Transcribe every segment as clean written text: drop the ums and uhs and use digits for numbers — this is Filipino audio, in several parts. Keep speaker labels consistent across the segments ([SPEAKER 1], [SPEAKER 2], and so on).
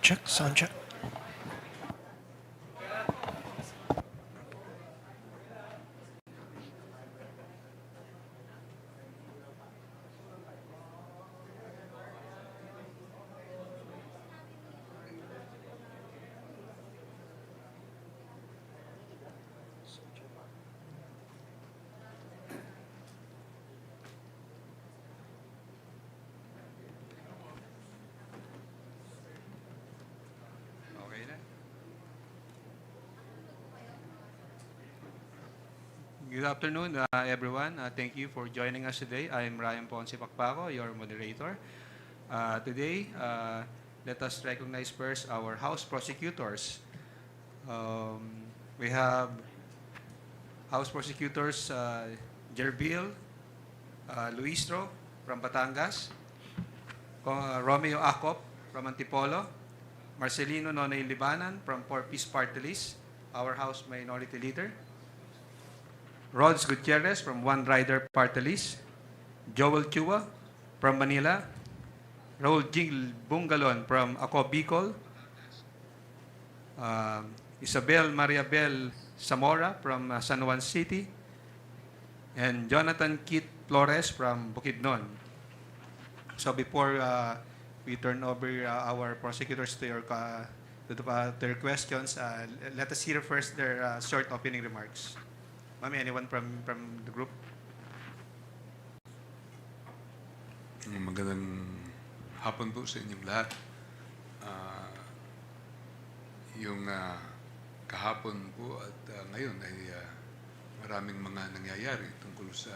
[SPEAKER 1] Check, sound check.
[SPEAKER 2] Okay na. Good afternoon, everyone. Thank you for joining us today. I'm Ryan Ponce Pacpaco, your moderator. Today, let us recognize first our House prosecutors. We have House prosecutors Jervil Luistro from Batangas, Romeo Acop from Antipolo, Marcelino Nonoy Libanan from For Peace Party List, our House Minority Leader, Rods Gutierrez from One Rider Party List, Joel Chua from Manila, Raul Jing Bungalon from Ako Bicol, Isabel Mariabel Zamora from San Juan City, and Jonathan Kit Flores from Bukidnon. So before we turn over our prosecutors to their questions, let us hear first their short opening remarks. Ma'am, anyone from the group?
[SPEAKER 3] Magandang hapon po sa inyong lahat. Yung kahapon po at ngayon ay maraming mga nangyayari tungkol sa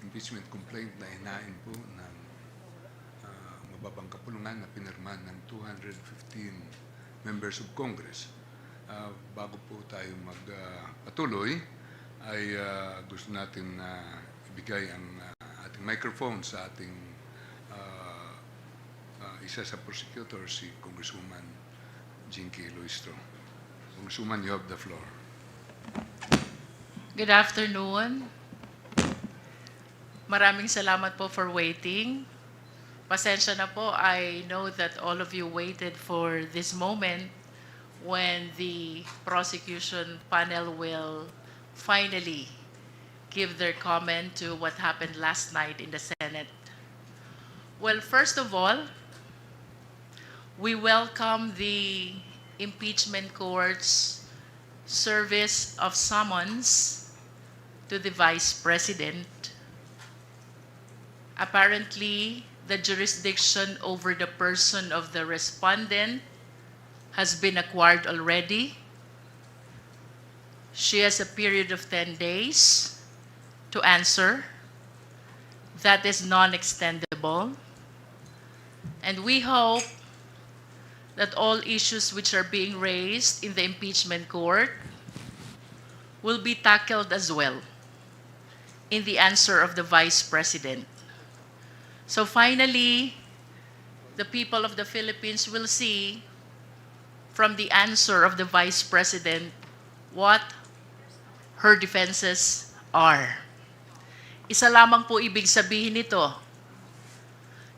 [SPEAKER 3] impeachment complaint na hinain po ng mababang kapulungan na pinirmahan ng 215 members of Congress. Bago po tayo magpatuloy, ay gusto natin ibigay ang ating microphone sa ating isa sa prosecutors, si Congresswoman Jinky Luistro. Congresswoman, you have the floor.
[SPEAKER 4] Good afternoon. Maraming salamat po for waiting. Pasensya na po, I know that all of you waited for this moment when the prosecution panel will finally give their comment to what happened last night in the Senate. Well, first of all, we welcome the impeachment court's service of summons to the Vice President. Apparently, the jurisdiction over the person of the respondent has been acquired already. She has a period of 10 days to answer. That is non-extendable. And we hope that all issues which are being raised in the impeachment court will be tackled as well in the answer of the Vice President. So finally, the people of the Philippines will see from the answer of the Vice President what her defenses are. Isa lamang po ibig sabihin nito,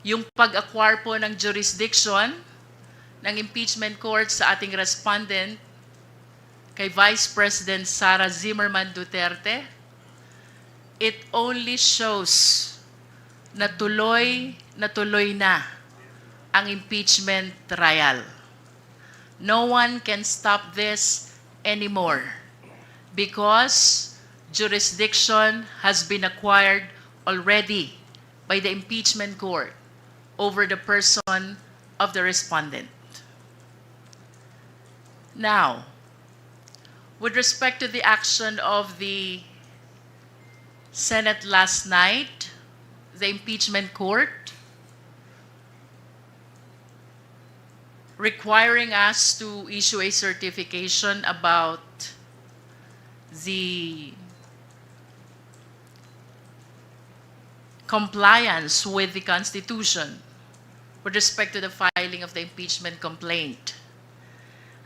[SPEAKER 4] yung pag-acquire po ng jurisdiction ng impeachment court sa ating respondent kay Vice President Sara Zimmerman Duterte, it only shows na tuloy na ang impeachment trial. No one can stop this anymore because jurisdiction has been acquired already by the impeachment court over the person of the respondent. Now, with respect to the action of the Senate last night, the impeachment court requiring us to issue a certification about the compliance with the Constitution with respect to the filing of the impeachment complaint,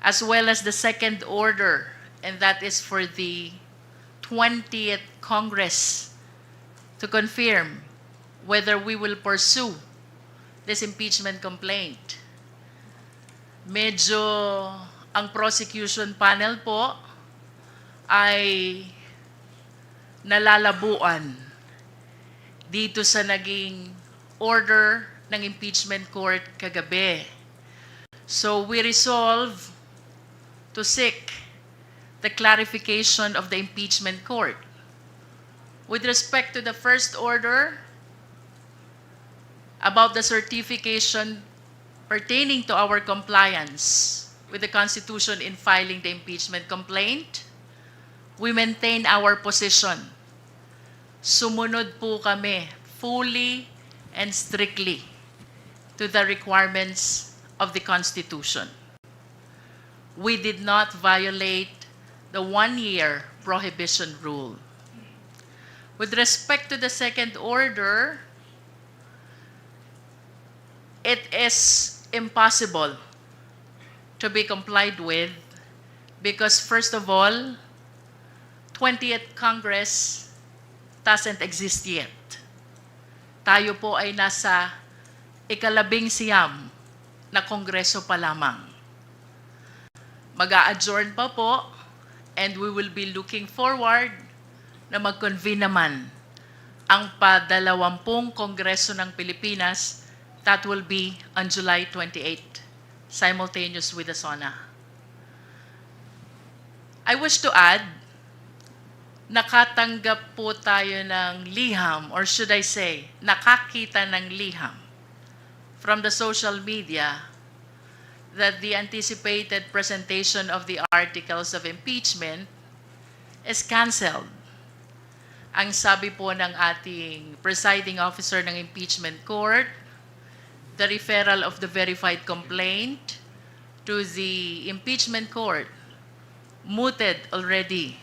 [SPEAKER 4] as well as the second order, and that is for the 20th Congress to confirm whether we will pursue this impeachment complaint. medyo ang prosecution panel po ay nalalabuan dito sa naging order ng impeachment court kagabi. So we resolve to seek the clarification of the impeachment court. With respect to the first order about the certification pertaining to our compliance with the Constitution in filing the impeachment complaint, we maintain our position. Sumunod po kami fully and strictly to the requirements of the Constitution. We did not violate the one-year prohibition rule. With respect to the second order, it is impossible to be complied with because, first of all, 20th Congress doesn't exist yet. Tayo po ay nasa ika-labing-siyam na kongreso pa lamang. Mag-a-adjourn pa po, and we will be looking forward na mag-convene naman ang pa-20 Kongreso ng Pilipinas. That will be on July 28, simultaneous with the SONA. I wish to add, nakatanggap po tayo ng liham, or should I say, nakakita ng liham from the social media that the anticipated presentation of the articles of impeachment is canceled. Ang sabi po ng ating presiding officer ng impeachment court, the referral of the verified complaint to the impeachment court mooted already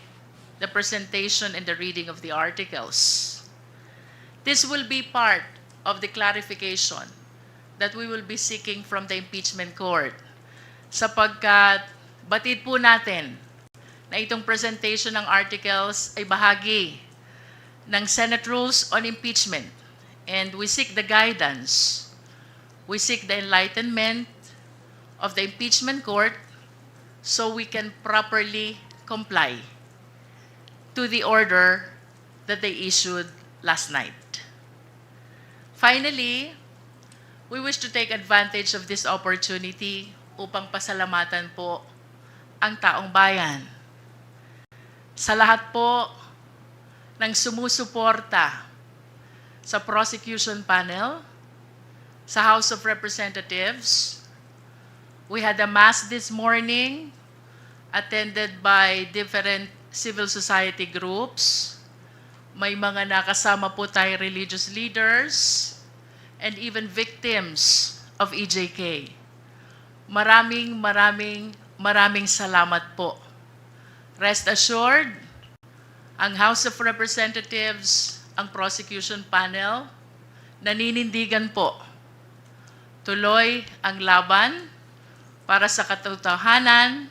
[SPEAKER 4] the presentation and the reading of the articles. This will be part of the clarification that we will be seeking from the impeachment court, sapagkat batid po natin na itong presentation ng articles ay bahagi ng Senate Rules on Impeachment, and we seek the guidance, we seek the enlightenment of the impeachment court so we can properly comply to the order that they issued last night. Finally, we wish to take advantage of this opportunity upang pasalamatan po ang taong bayan. Sa lahat po ng sumusuporta sa prosecution panel, sa House of Representatives, we had a mass this morning attended by different civil society groups. May mga nakasama po tayo religious leaders and even victims of EJK. Maraming salamat po. Rest assured, ang House of Representatives, ang prosecution panel, naninindigan po. Tuloy ang laban para sa katotohanan,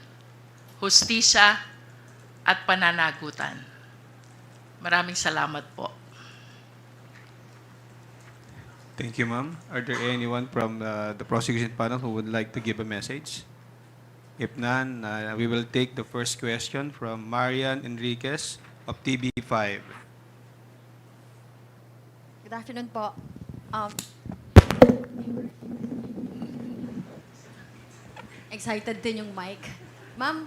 [SPEAKER 4] hustisya, at pananagutan. Maraming salamat po.
[SPEAKER 2] Thank you, ma'am. Are there anyone from the prosecution panel who would like to give a message? If none, we will take the first question from Marian Enriquez of TV5.
[SPEAKER 1] Good afternoon po. Excited din yung mic. Ma'am,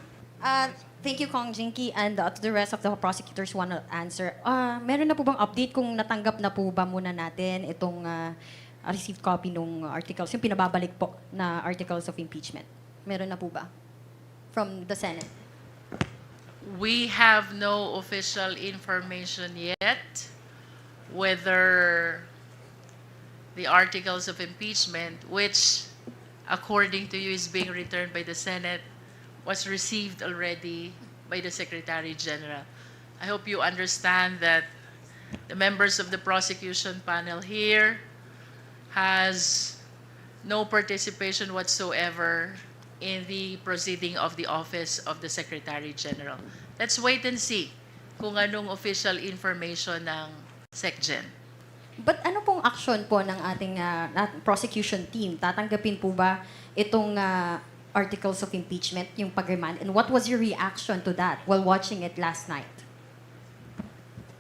[SPEAKER 1] thank you, Kong Jinky, and to the rest of the prosecutors want to answer. Meron na po bang update kung natanggap na po ba muna natin itong received copy ng articles, yung pinababalik po na articles of impeachment? Meron na po ba? From the Senate?
[SPEAKER 4] We have no official information yet whether the articles of impeachment, which according to you is being returned by the Senate, was received already by the Secretary General. I hope you understand that the members of the prosecution panel here has no participation whatsoever in the proceeding of the office of the Secretary General. Let's wait and see kung anong official information ng SecGen.
[SPEAKER 1] But ano pong action po ng ating prosecution team? Tatanggapin po ba itong articles of impeachment, yung pag-remand? And what was your reaction to that while watching it last night?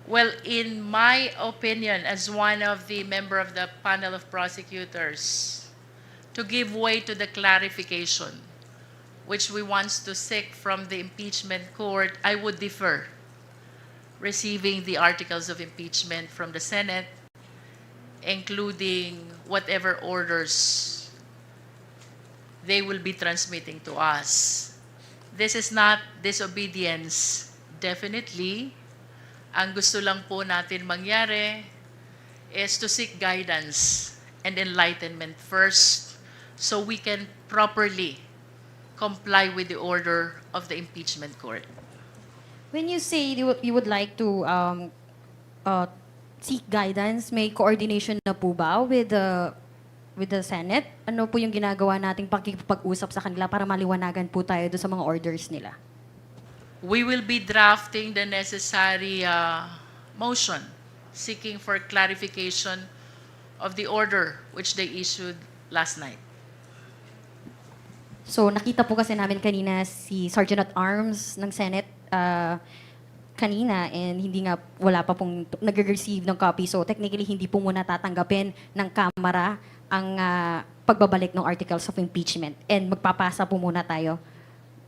[SPEAKER 4] Well, in my opinion, as one of the member of the panel of prosecutors, to give way to the clarification which we want to seek from the impeachment court, I would defer receiving the articles of impeachment from the Senate, including whatever orders they will be transmitting to us. This is not disobedience, definitely. Ang gusto lang po natin mangyari is to seek guidance and enlightenment first so we can properly comply with the order of the impeachment court.
[SPEAKER 1] When you say you would like to seek guidance, may coordination na po ba with the Senate? Ano po yung ginagawa nating pakikipag-usap sa kanila para maliwanagan po tayo doon sa mga orders nila?
[SPEAKER 4] We will be drafting the necessary motion seeking for clarification of the order which they issued last night.
[SPEAKER 1] So nakita po kasi namin kanina si Sergeant at Arms ng Senate kanina, and hindi nga, wala pa pong nag-receive ng copy. So technically hindi po muna tatanggapin ng Kamara ang pagbabalik ng articles of impeachment, and magpapasa po muna tayo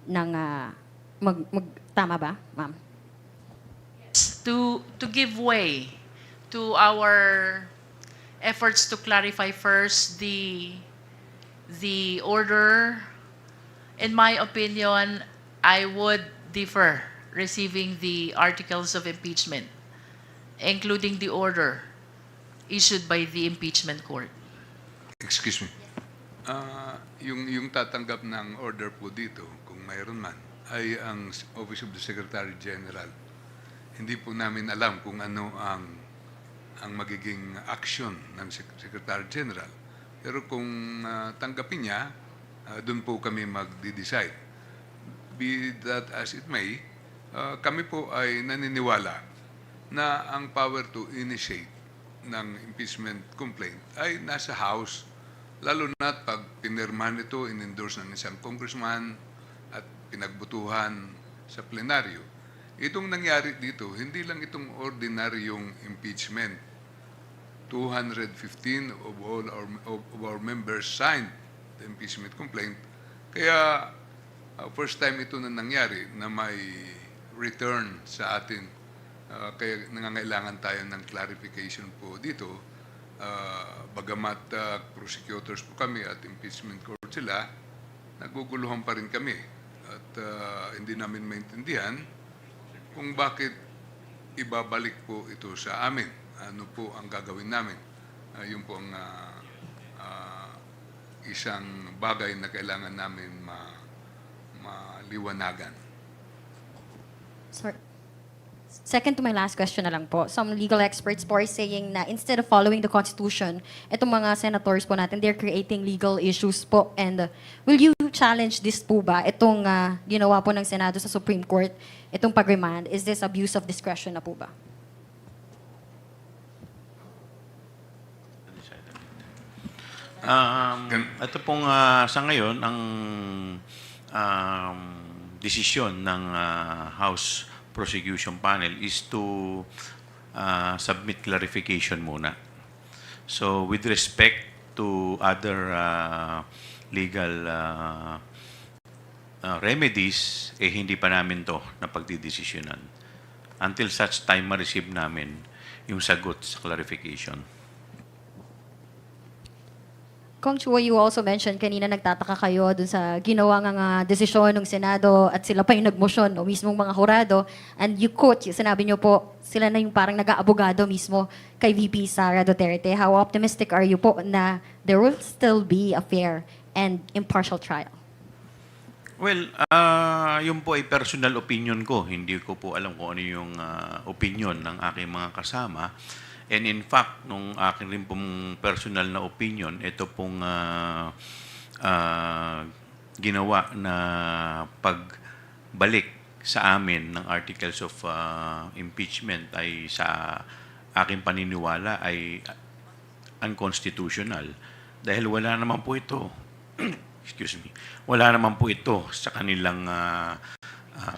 [SPEAKER 1] ng tama ba, ma'am?
[SPEAKER 4] To give way to our efforts to clarify first the order, in my opinion, I would defer receiving the articles of impeachment, including the order issued by the impeachment court.
[SPEAKER 3] Excuse me. Yung tatanggap ng order po dito, kung mayroon man, ay ang Office of the Secretary General. Hindi po namin alam kung ano ang magiging action ng Secretary General. Pero kung tanggapin niya, doon po kami magde-decide. Be that as it may, kami po ay naniniwala na ang power to initiate ng impeachment complaint ay nasa House, lalo na pag pinirmahan ito, in-endorse ng isang congressman at pinagbutuhan sa plenaryo. Itong nangyari dito, hindi lang itong ordinaryong impeachment. 215 of our members signed the impeachment complaint. Kaya first time ito na nangyari na may return sa atin. Kaya nangangailangan tayo ng clarification po dito. Bagamat prosecutors po kami at impeachment court sila, naguguluhan pa rin kami. At hindi namin maintindihan kung bakit ibabalik po ito sa amin. Ano po ang gagawin namin. Yun po ang isang bagay na kailangan namin maliwanagan.
[SPEAKER 1] Sorry. Second to my last question na lang po. Some legal experts po are saying na instead of following the Constitution, itong mga senators po natin, they're creating legal issues po. And will you challenge this po ba? Itong ginawa po ng Senado sa Supreme Court, itong pag-remand, is this abuse of discretion na po ba?
[SPEAKER 5] Ito pong sa ngayon, ang desisyon ng House Prosecution Panel is to submit clarification muna. So with respect to other legal remedies, hindi pa namin to na pagdidesisyonan until such time ma-receive namin yung sagot sa clarification.
[SPEAKER 1] Kong Chua, you also mentioned kanina nagtataka kayo dun sa ginawa nga desisyon ng Senado at sila pa yung nagmosyon o mismong mga hurado, and you quote, sinabi nyo po, sila na yung parang nag-aabogado mismo kay VP Sara Duterte. How optimistic are you po na there will still be a fair and impartial trial?
[SPEAKER 5] Well, yun po ay personal opinion ko. Hindi ko po alam kung ano yung opinion ng aking mga kasama. And in fact, nung akin rin pong personal na opinion, ito pong ginawa na pagbalik sa amin ng articles of impeachment ay sa aking paniniwala ay unconstitutional. Dahil wala naman po ito wala naman po ito sa kanilang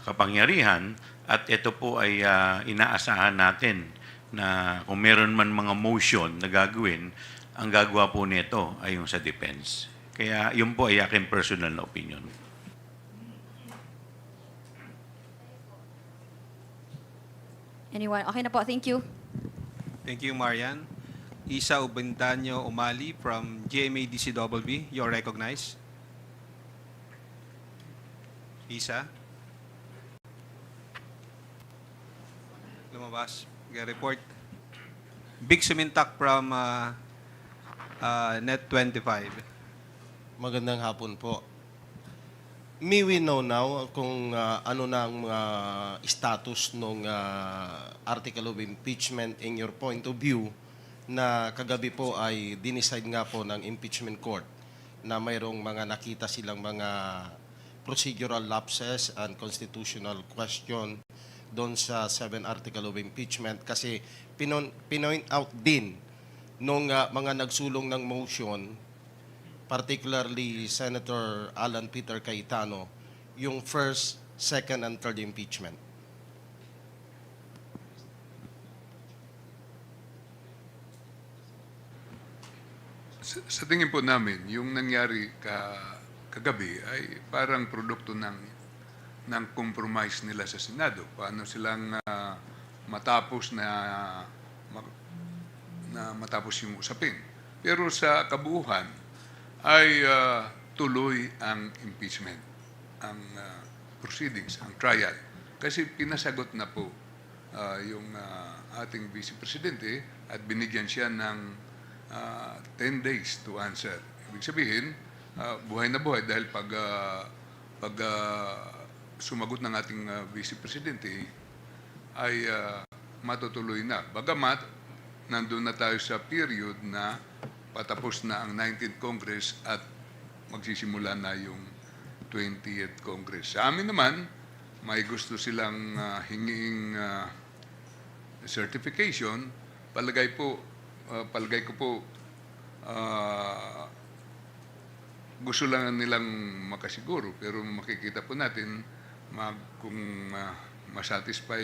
[SPEAKER 5] kapangyarihan at ito po ay inaasahan natin na kung meron man mga motion na gagawin, ang gagawa po nito ay yung sa defense. Kaya yun po ay aking personal na opinion.
[SPEAKER 1] Anyone? Okay na po. Thank you.
[SPEAKER 2] Thank you, Marian. Isa Ubendanyo Umali from GMA-DCWB. You're recognized. Isa. Lumabas. Report. Big Sumintak from Net25.
[SPEAKER 6] Magandang hapon po. May we know now kung ano na ang status ng article of impeachment in your point of view na kagabi po ay dinicide nga po ng impeachment court na mayroong mga nakita silang mga procedural lapses and constitutional question doon sa 7 article of impeachment kasi pinoint out din nung mga nagsulong ng motion, particularly Senator Alan Peter Cayetano, yung first, second, and third impeachment.
[SPEAKER 3] Sa tingin po namin, yung nangyari kagabi ay parang produkto ng compromise nila sa Senado. Paano silang matapos matapos yung usapin. Pero sa kabuuhan ay tuloy ang impeachment, ang proceedings, ang trial. Kasi pinasagot na po yung ating Vice Presidente at binigyan siya ng 10 days to answer. Ibig sabihin, buhay na buhay dahil pag sumagot ng ating Vice Presidente ay matutuloy na. Bagamat, nandun na tayo sa period na patapos na ang 19th Congress at magsisimula na yung 20th Congress. Sa amin naman, may gusto silang hinging certification. Palagay ko po gusto lang nilang makasiguro, pero makikita po natin kung masatisfy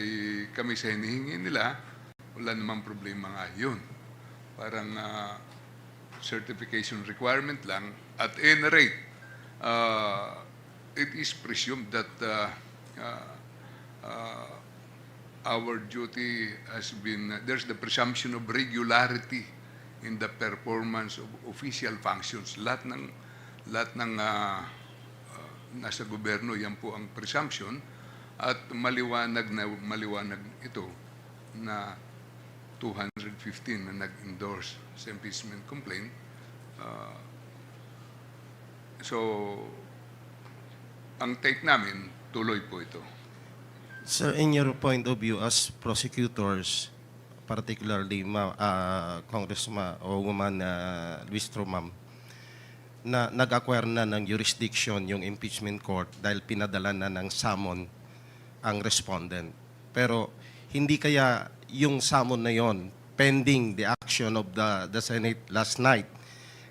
[SPEAKER 3] kami sa hinihingi nila, wala namang problema nga yun. Parang certification requirement lang. At any rate, it is presumed that our duty has been, there's the presumption of regularity in the performance of official functions. Lahat ng nasa gobyerno, yan po ang presumption. At maliwanag ito na 215 na nag-endorse sa impeachment complaint. So, ang take namin, tuloy po ito.
[SPEAKER 6] Sir, in your point of view as prosecutors, particularly Congressman o Woman Luis Trumam, na nag-acquire na ng jurisdiction yung impeachment court dahil pinadala na ng summon ang respondent. Pero hindi kaya yung summon na yon pending the action of the Senate last night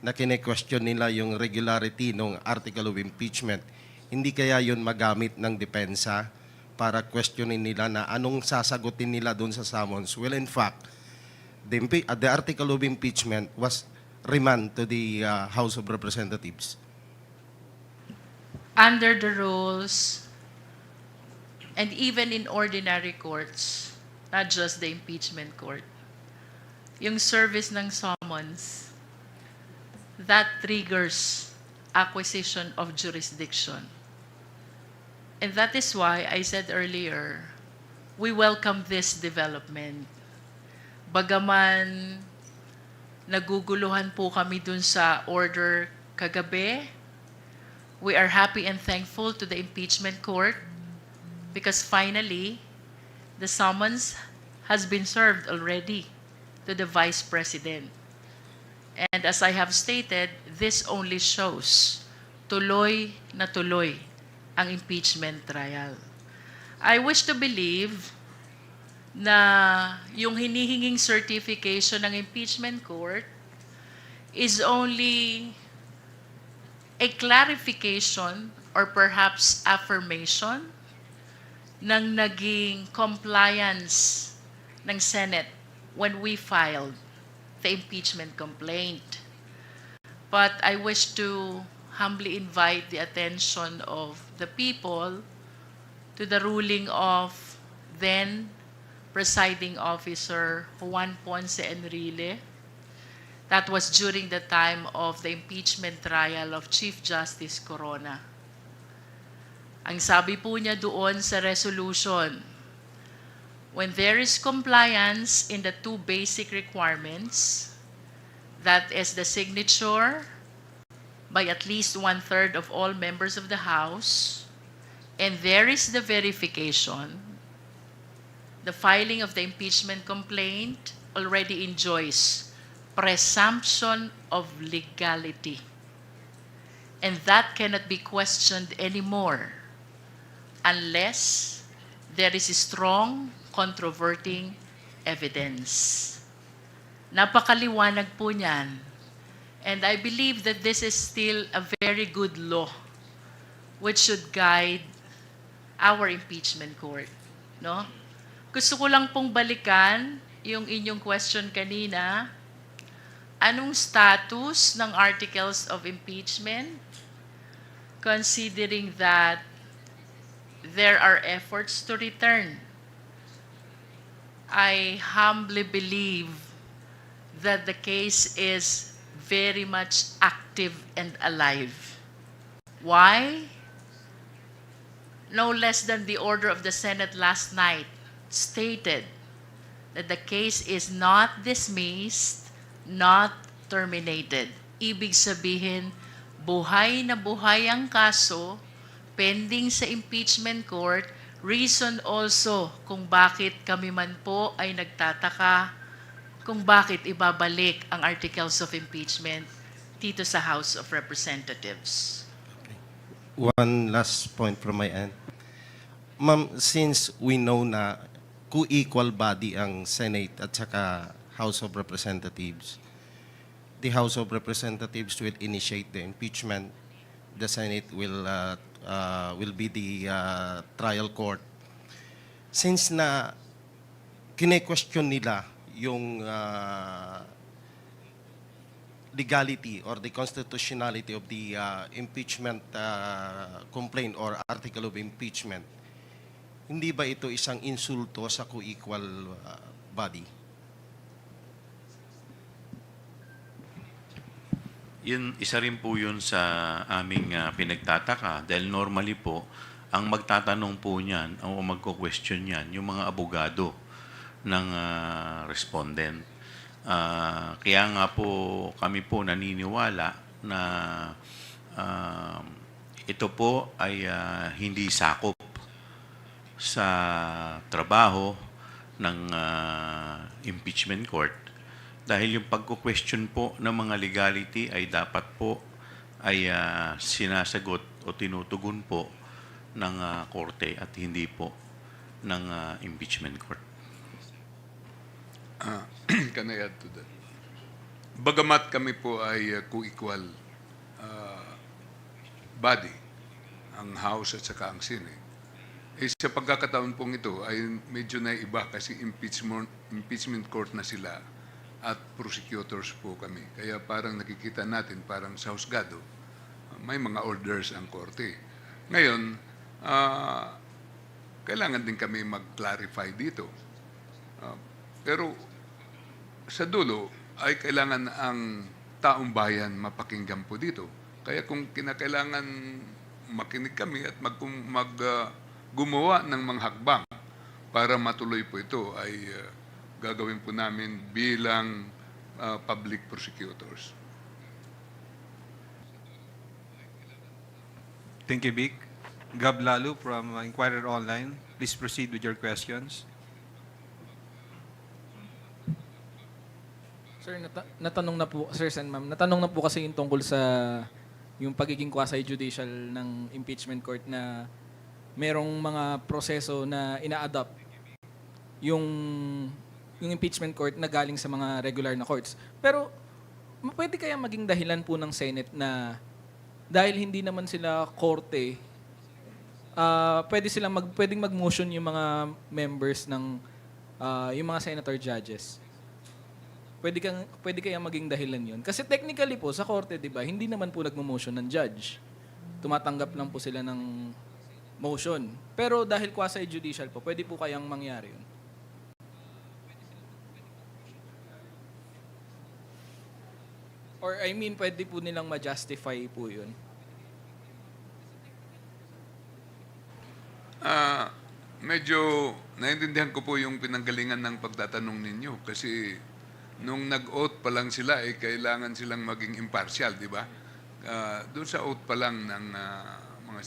[SPEAKER 6] na kine-question nila yung regularity ng article of impeachment, hindi kaya yun magamit ng depensa para questionin nila na anong sasagutin nila doon sa summons? Well, in fact, the article of impeachment was remand to the House of Representatives.
[SPEAKER 4] Under the rules, and even in ordinary courts, not just the impeachment court, yung service ng summons, that triggers acquisition of jurisdiction. And that is why I said earlier, we welcome this development. Bagaman naguguluhan po kami dun sa order kagabi, we are happy and thankful to the impeachment court because finally, the summons has been served already to the Vice President. And as I have stated, this only shows tuloy na tuloy ang impeachment trial. I wish to believe na yung hinihinging certification ng impeachment court is only a clarification or perhaps affirmation ng naging compliance ng Senate when we filed the impeachment complaint. But I wish to humbly invite the attention of the people to the ruling of then Presiding Officer Juan Ponce Enrile. That was during the time of the impeachment trial of Chief Justice Corona. Ang sabi po niya doon sa resolution, when there is compliance in the two basic requirements, that is the signature by at least 1/3 of all members of the House, and there is the verification, the filing of the impeachment complaint already enjoys presumption of legality. And that cannot be questioned anymore unless there is strong controverting evidence. Napakaliwanag po niyan. And I believe that this is still a very good law which should guide our impeachment court. No? Gusto ko lang pong balikan yung inyong question kanina. Anong status ng articles of impeachment considering that there are efforts to return? I humbly believe that the case is very much active and alive. Why? No less than the order of the Senate last night stated that the case is not dismissed, not terminated. Ibig sabihin, buhay na buhay ang kaso, pending sa impeachment court, reason also kung bakit kami man po ay nagtataka kung bakit ibabalik ang articles of impeachment dito sa House of Representatives.
[SPEAKER 6] One last point from my end. Ma'am, since we know na co-equal body ang Senate at saka House of Representatives, the House of Representatives will initiate the impeachment. The Senate will be the trial court. Since na kine-question nila yung legality or the constitutionality of the impeachment complaint or article of impeachment, hindi ba ito isang insulto sa co-equal body?
[SPEAKER 5] Yun, isa rin po yun sa aming pinagtataka dahil normally po, ang magtatanong po niyan o magko-question niyan, yung mga abogado ng respondent. Kaya nga po kami po naniniwala na ito po ay hindi sakop sa trabaho ng impeachment court dahil yung pagko-question po ng mga legality ay dapat po ay sinasagot o tinutugon po ng korte at hindi po ng impeachment court.
[SPEAKER 3] Can I add to that? Bagamat kami po ay co-equal body, ang House at saka ang Senate, sa pagkakataon pong ito ay medyo naiba kasi impeachment court na sila at prosecutors po kami. Kaya parang nakikita natin, parang sa husgado, may mga orders ang korte. Ngayon, kailangan din kami mag-clarify dito. Pero sa dulo ay kailangan ang taong bayan mapakinggan po dito. Kaya kung kinakailangan makinig kami at gumawa ng mga hakbang para matuloy po ito ay gagawin po namin bilang public prosecutors.
[SPEAKER 2] Thank you, Vic. Gab Lalu from Inquirer Online. Please proceed with your questions.
[SPEAKER 7] Sir, natanong na po, sir and ma'am, natanong na po kasi yung tungkol sa yung pagiging quasi-judicial ng impeachment court na merong mga proseso na ina-adopt yung impeachment court na galing sa mga regular na courts. Pero pwede kaya maging dahilan po ng Senate na dahil hindi naman sila korte, pwedeng mag-motion yung mga members ng yung mga senator judges. Pwede kaya maging dahilan yun. Kasi technically po, sa korte, di ba, hindi naman po nagmo-motion ng judge. Tumatanggap lang po sila ng motion. Pero dahil quasi-judicial po, pwede po kayang mangyari yun. Or I mean, pwede po nilang ma-justify po yun.
[SPEAKER 3] Medyo naintindihan ko po yung pinanggalingan ng pagtatanong ninyo kasi nung nag-oath pa lang sila, kailangan silang maging impartial, di ba? Doon sa oath pa lang ng mga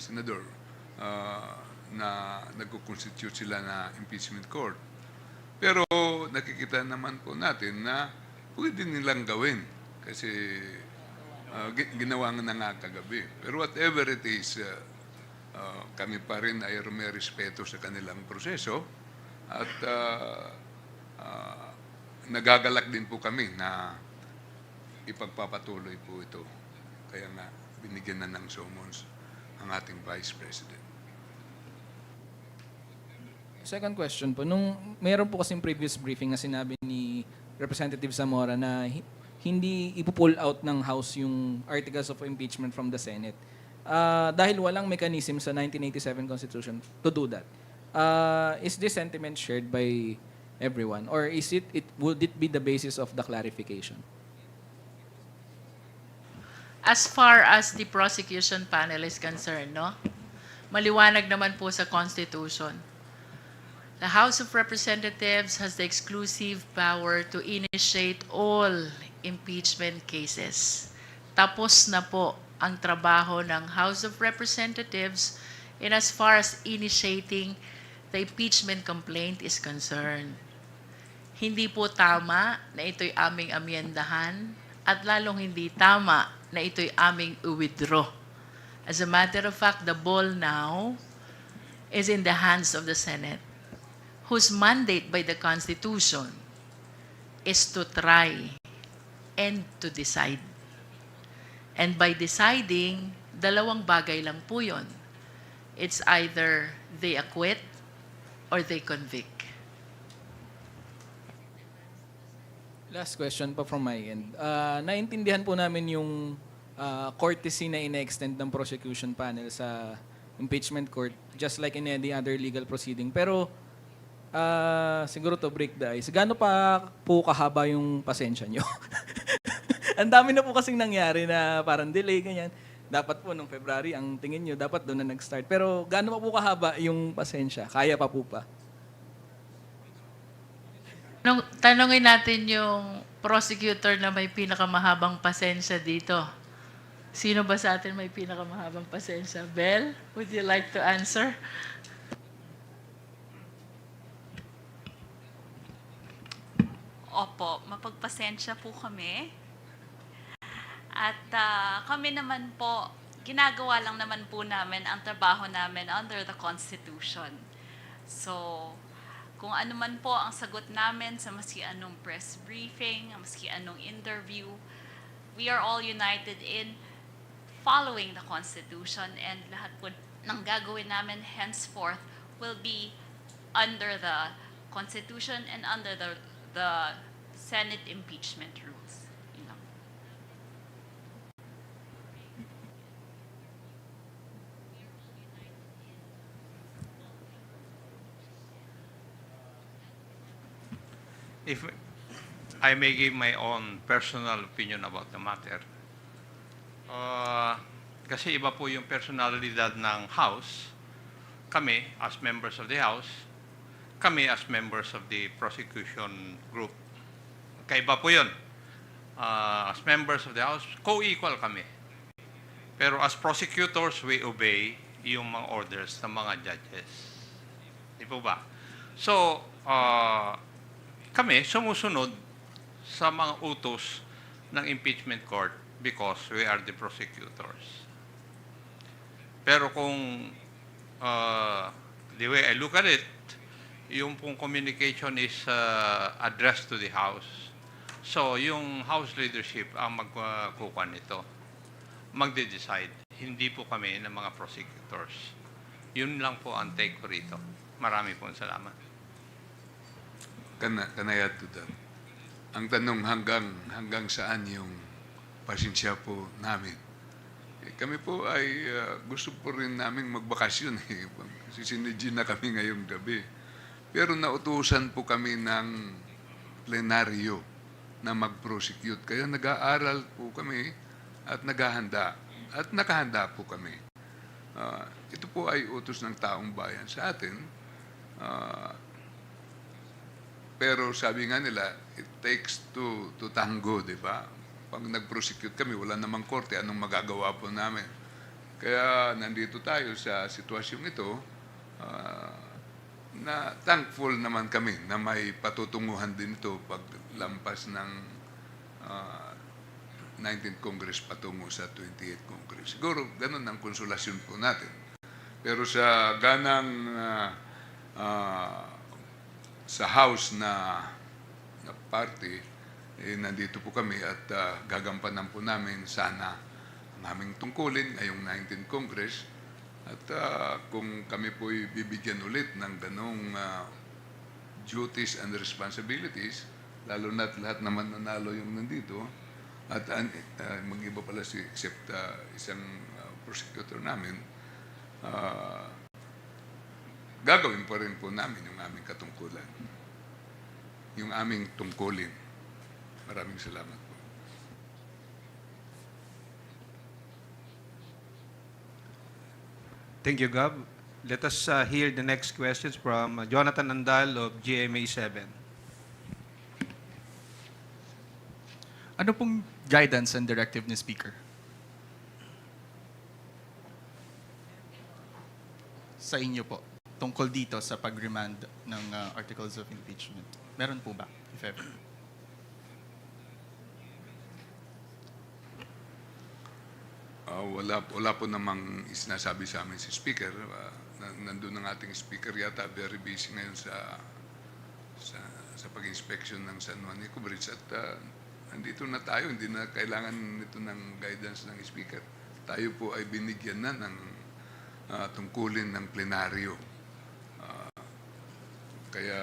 [SPEAKER 3] senador na nagko-constitute sila na impeachment court. Pero nakikita naman po natin na pwede nilang gawin kasi ginawa nga na nga kagabi. Pero whatever it is, kami pa rin ay may respeto sa kanilang proseso at nagagalak din po kami na ipagpapatuloy po ito. Kaya nga binigyan na ng summons ang ating Vice President.
[SPEAKER 7] Second question po, nung meron po kasing previous briefing na sinabi ni Representative Zamora na hindi ipo-pull out ng House yung articles of impeachment from the Senate. Dahil walang mechanism sa 1987 Constitution to do that. Is this sentiment shared by everyone? Or would it be the basis of the clarification?
[SPEAKER 4] As far as the prosecution panel is concerned, no? Maliwanag naman po sa Constitution. The House of Representatives has the exclusive power to initiate all impeachment cases. Tapos na po ang trabaho ng House of Representatives in as far as initiating the impeachment complaint is concerned. Hindi po tama na ito'y aming amyendahan at lalong hindi tama na ito'y aming withdraw. As a matter of fact, the ball now is in the hands of the Senate, whose mandate by the Constitution is to try and to decide. And by deciding, dalawang bagay lang po yun. It's either they acquit or they convict.
[SPEAKER 7] Last question pa from my end. Naintindihan po namin yung courtesy na ina-extend ng prosecution panel sa impeachment court, just like in any other legal proceeding. Pero siguro to break the ice, gaano pa po kahaba yung pasensya nyo? Ang dami na po kasing nangyari na parang delay, ganyan. Dapat po nung February, ang tingin nyo, dapat doon na nag-start. Pero gaano pa po kahaba yung pasensya? Kaya pa po pa?
[SPEAKER 4] Tanungin natin yung prosecutor na may pinakamahabang pasensya dito. Sino ba sa atin may pinakamahabang pasensya? Bel, would you like to answer?
[SPEAKER 8] Opo, mapagpasensya po kami. At kami naman po, ginagawa lang naman po namin ang trabaho namin under the Constitution. So, kung ano man po ang sagot namin sa maski anong press briefing, maski anong interview, we are all united in following the Constitution and lahat po ng gagawin namin henceforth will be under the Constitution and under the Senate impeachment rules. You know.
[SPEAKER 2] If I may give my own personal opinion about the matter, kasi iba po yung personalidad ng House, kami as members of the House, kami as members of the prosecution group. Kaiba po yun. As members of the House, co-equal kami. Pero as prosecutors, we obey yung mga orders ng mga judges. Di po ba? So, kami sumusunod sa mga utos ng impeachment court because we are the prosecutors. Pero kung the way I look at it, yung pong communication is addressed to the House. So, yung House leadership ang magkukuha nito.
[SPEAKER 9] magde-decide. Hindi po kami ng mga prosecutors. Yun lang po ang take ko rito. Marami po salamat.
[SPEAKER 3] Can I add to that? Ang tanong hanggang saan yung pasensya po namin? Kami po ay gusto po rin namin magbakasyon. Kasi sinidyo na kami ngayong gabi. Pero nautusan po kami ng plenaryo na mag-prosecute. Kaya nag-aaral po kami at naghahanda. At nakahanda po kami. Ito po ay utos ng taong bayan sa atin. Pero sabi nga nila, it takes two to tango, di ba? Pag nag-prosecute kami, wala namang korte, anong magagawa po namin? Kaya nandito tayo sa sitwasyong ito, na thankful naman kami na may patutunguhan din ito paglampas ng 19th Congress patungo sa 28th Congress. Siguro ganun ang konsolasyon po natin. Pero sa ganang sa House na party, nandito po kami at gagampanan po namin sana ang aming tungkulin ngayong 19th Congress. At kung kami po bibigyan ulit ng ganong duties and responsibilities, lalo na't lahat naman nanalo yung nandito, at mag-iba pala except isang prosecutor namin, gagawin pa rin po namin yung aming katungkulan, yung aming tungkulin. Maraming salamat po.
[SPEAKER 2] Thank you, Gab. Let us hear the next questions from Jonathan Andal of GMA 7.
[SPEAKER 10] Ano pong guidance and directive ni Speaker sa inyo po tungkol dito sa pag-remand ng articles of impeachment? Meron po ba, if ever?
[SPEAKER 3] Wala po namang sinasabi sa amin si Speaker. Nandun ang ating Speaker yata, very busy ngayon sa pag-inspection ng San Juan Nico Bridge. At nandito na tayo, hindi na kailangan nito ng guidance ng Speaker. Tayo po ay binigyan na ng tungkulin ng plenaryo. Kaya,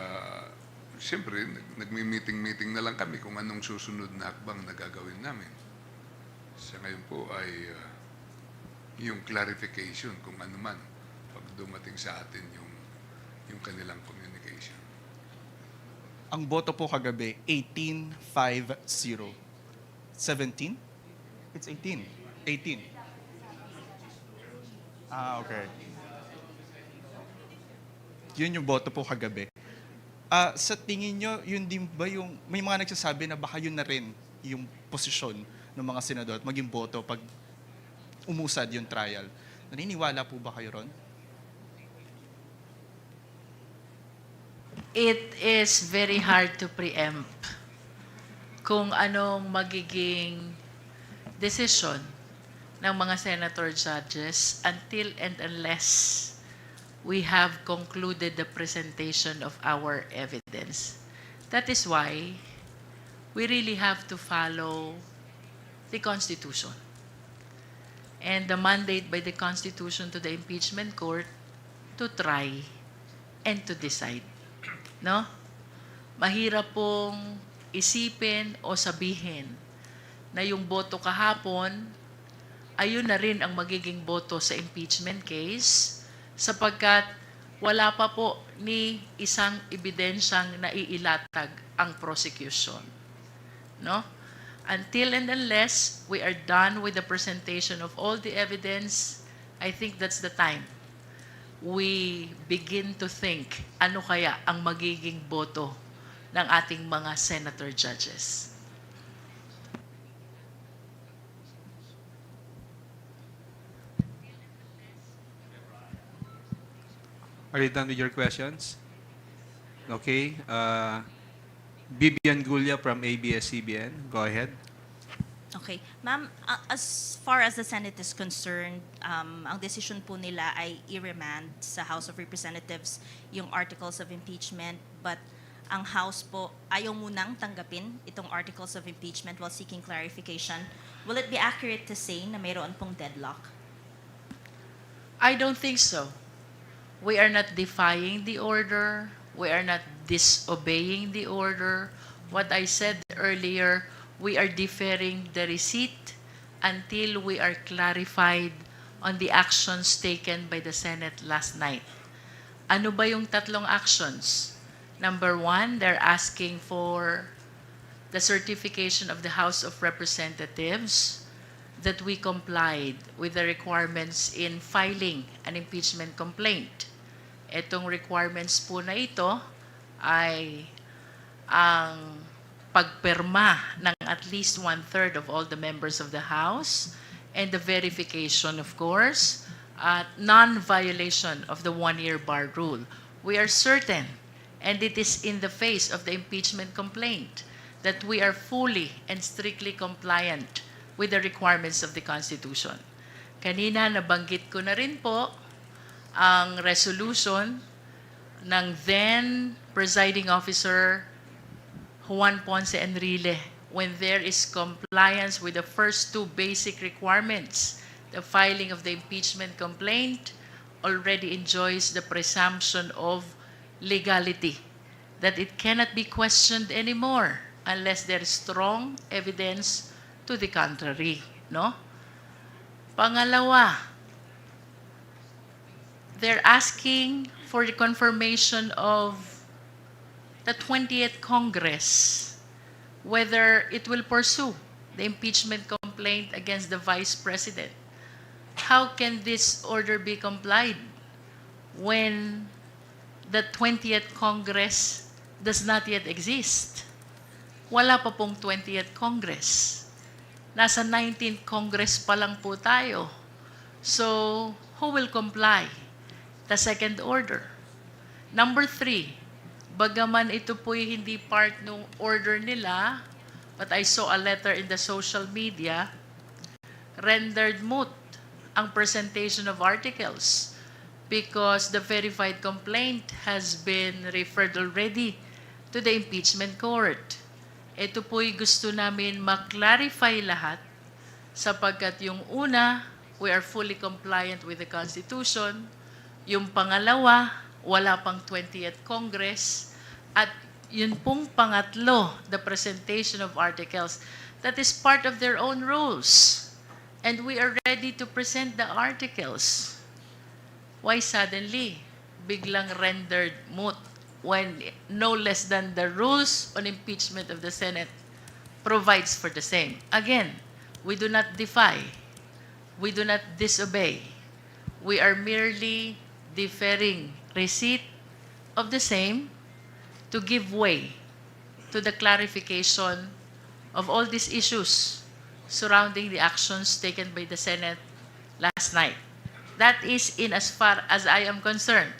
[SPEAKER 3] siyempre, nagmi-meeting na lang kami kung anong susunod na hakbang na gagawin namin. Sa ngayon po ay yung clarification kung ano man pag dumating sa atin yung kanilang communication.
[SPEAKER 10] Ang boto po kagabi, 18-5-0. 17? It's 18. 18. Okay. Yun yung boto po kagabi. Sa tingin nyo, yun din ba yung, may mga nagsasabi na baka yun na rin yung posisyon ng mga senador at maging boto pag umusad yung trial. Naniniwala po ba kayo ron?
[SPEAKER 4] It is very hard to preempt kung anong magiging decision ng mga senator judges until and unless we have concluded the presentation of our evidence. That is why we really have to follow the Constitution. And the mandate by the Constitution to the impeachment court to try and to decide. No? Mahirap pong isipin o sabihin na yung boto kahapon, ayun na rin ang magiging boto sa impeachment case sapagkat wala pa po ni isang ebidensyang naiilatag ang prosecution. No? Until and unless we are done with the presentation of all the evidence, I think that's the time we begin to think ano kaya ang magiging boto ng ating mga senator judges.
[SPEAKER 2] Are you done with your questions? Okay. Bibian Gulia from ABS-CBN. Go ahead.
[SPEAKER 11] Okay. Ma'am, as far as the Senate is concerned, ang decision po nila ay i-remand sa House of Representatives yung articles of impeachment. But ang House po ayaw munang tanggapin itong articles of impeachment while seeking clarification, will it be accurate to say na mayroon pong deadlock?
[SPEAKER 4] I don't think so. We are not defying the order. We are not disobeying the order. What I said earlier, we are deferring the receipt until we are clarified on the actions taken by the Senate last night. Ano ba yung tatlong actions? Number one, they're asking for the certification of the House of Representatives that we complied with the requirements in filing an impeachment complaint. Itong requirements po na ito ay ang pagpirma ng at least 1/3 of all the members of the House and the verification, of course, at non-violation of the one-year bar rule. We are certain, and it is in the face of the impeachment complaint, that we are fully and strictly compliant with the requirements of the Constitution. Kanina nabanggit ko na rin po ang resolution ng then presiding officer Juan Ponce Enrile when there is compliance with the first two basic requirements. The filing of the impeachment complaint already enjoys the presumption of legality, that it cannot be questioned anymore unless there is strong evidence to the contrary, no? Pangalawa, they're asking for the confirmation of the 20th Congress, whether it will pursue the impeachment complaint against the Vice President. How can this order be complied when the 20th Congress does not yet exist? Wala pa pong 20th Congress. Nasa 19th Congress pa lang po tayo. So, who will comply? The second order. Number 3, bagaman ito po'y hindi part ng order nila, but I saw a letter in the social media, rendered moot ang presentation of articles because the verified complaint has been referred already to the impeachment court. Ito po'y gusto namin maklarify lahat sapagkat yung una, we are fully compliant with the Constitution. Yung pangalawa, wala pang 20th Congress. At yun pong pangatlo, the presentation of articles, that is part of their own rules. And we are ready to present the articles. Why suddenly biglang rendered moot when no less than the rules on impeachment of the Senate provides for the same? Again, we do not defy. We do not disobey. We are merely deferring receipt of the same to give way to the clarification of all these issues surrounding the actions taken by the Senate last night. That is in as far as I am concerned,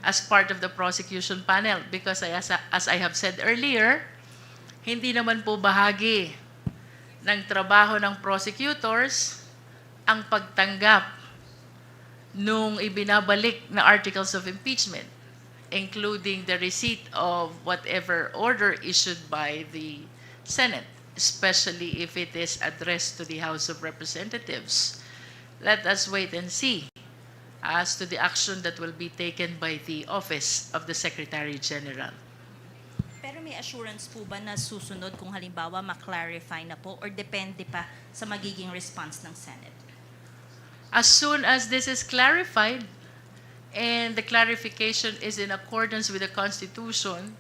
[SPEAKER 4] as part of the prosecution panel, because as I have said earlier, hindi naman po bahagi ng trabaho ng prosecutors ang pagtanggap nung ibinabalik na articles of impeachment, including the receipt of whatever order issued by the Senate, especially if it is addressed to the House of Representatives. Let us wait and see as to the action that will be taken by the Office of the Secretary General.
[SPEAKER 11] Pero may assurance po ba na susunod kung halimbawa ma-clarify na po or depende pa sa magiging response ng Senate?
[SPEAKER 4] As soon as this is clarified and the clarification is in accordance with the Constitution,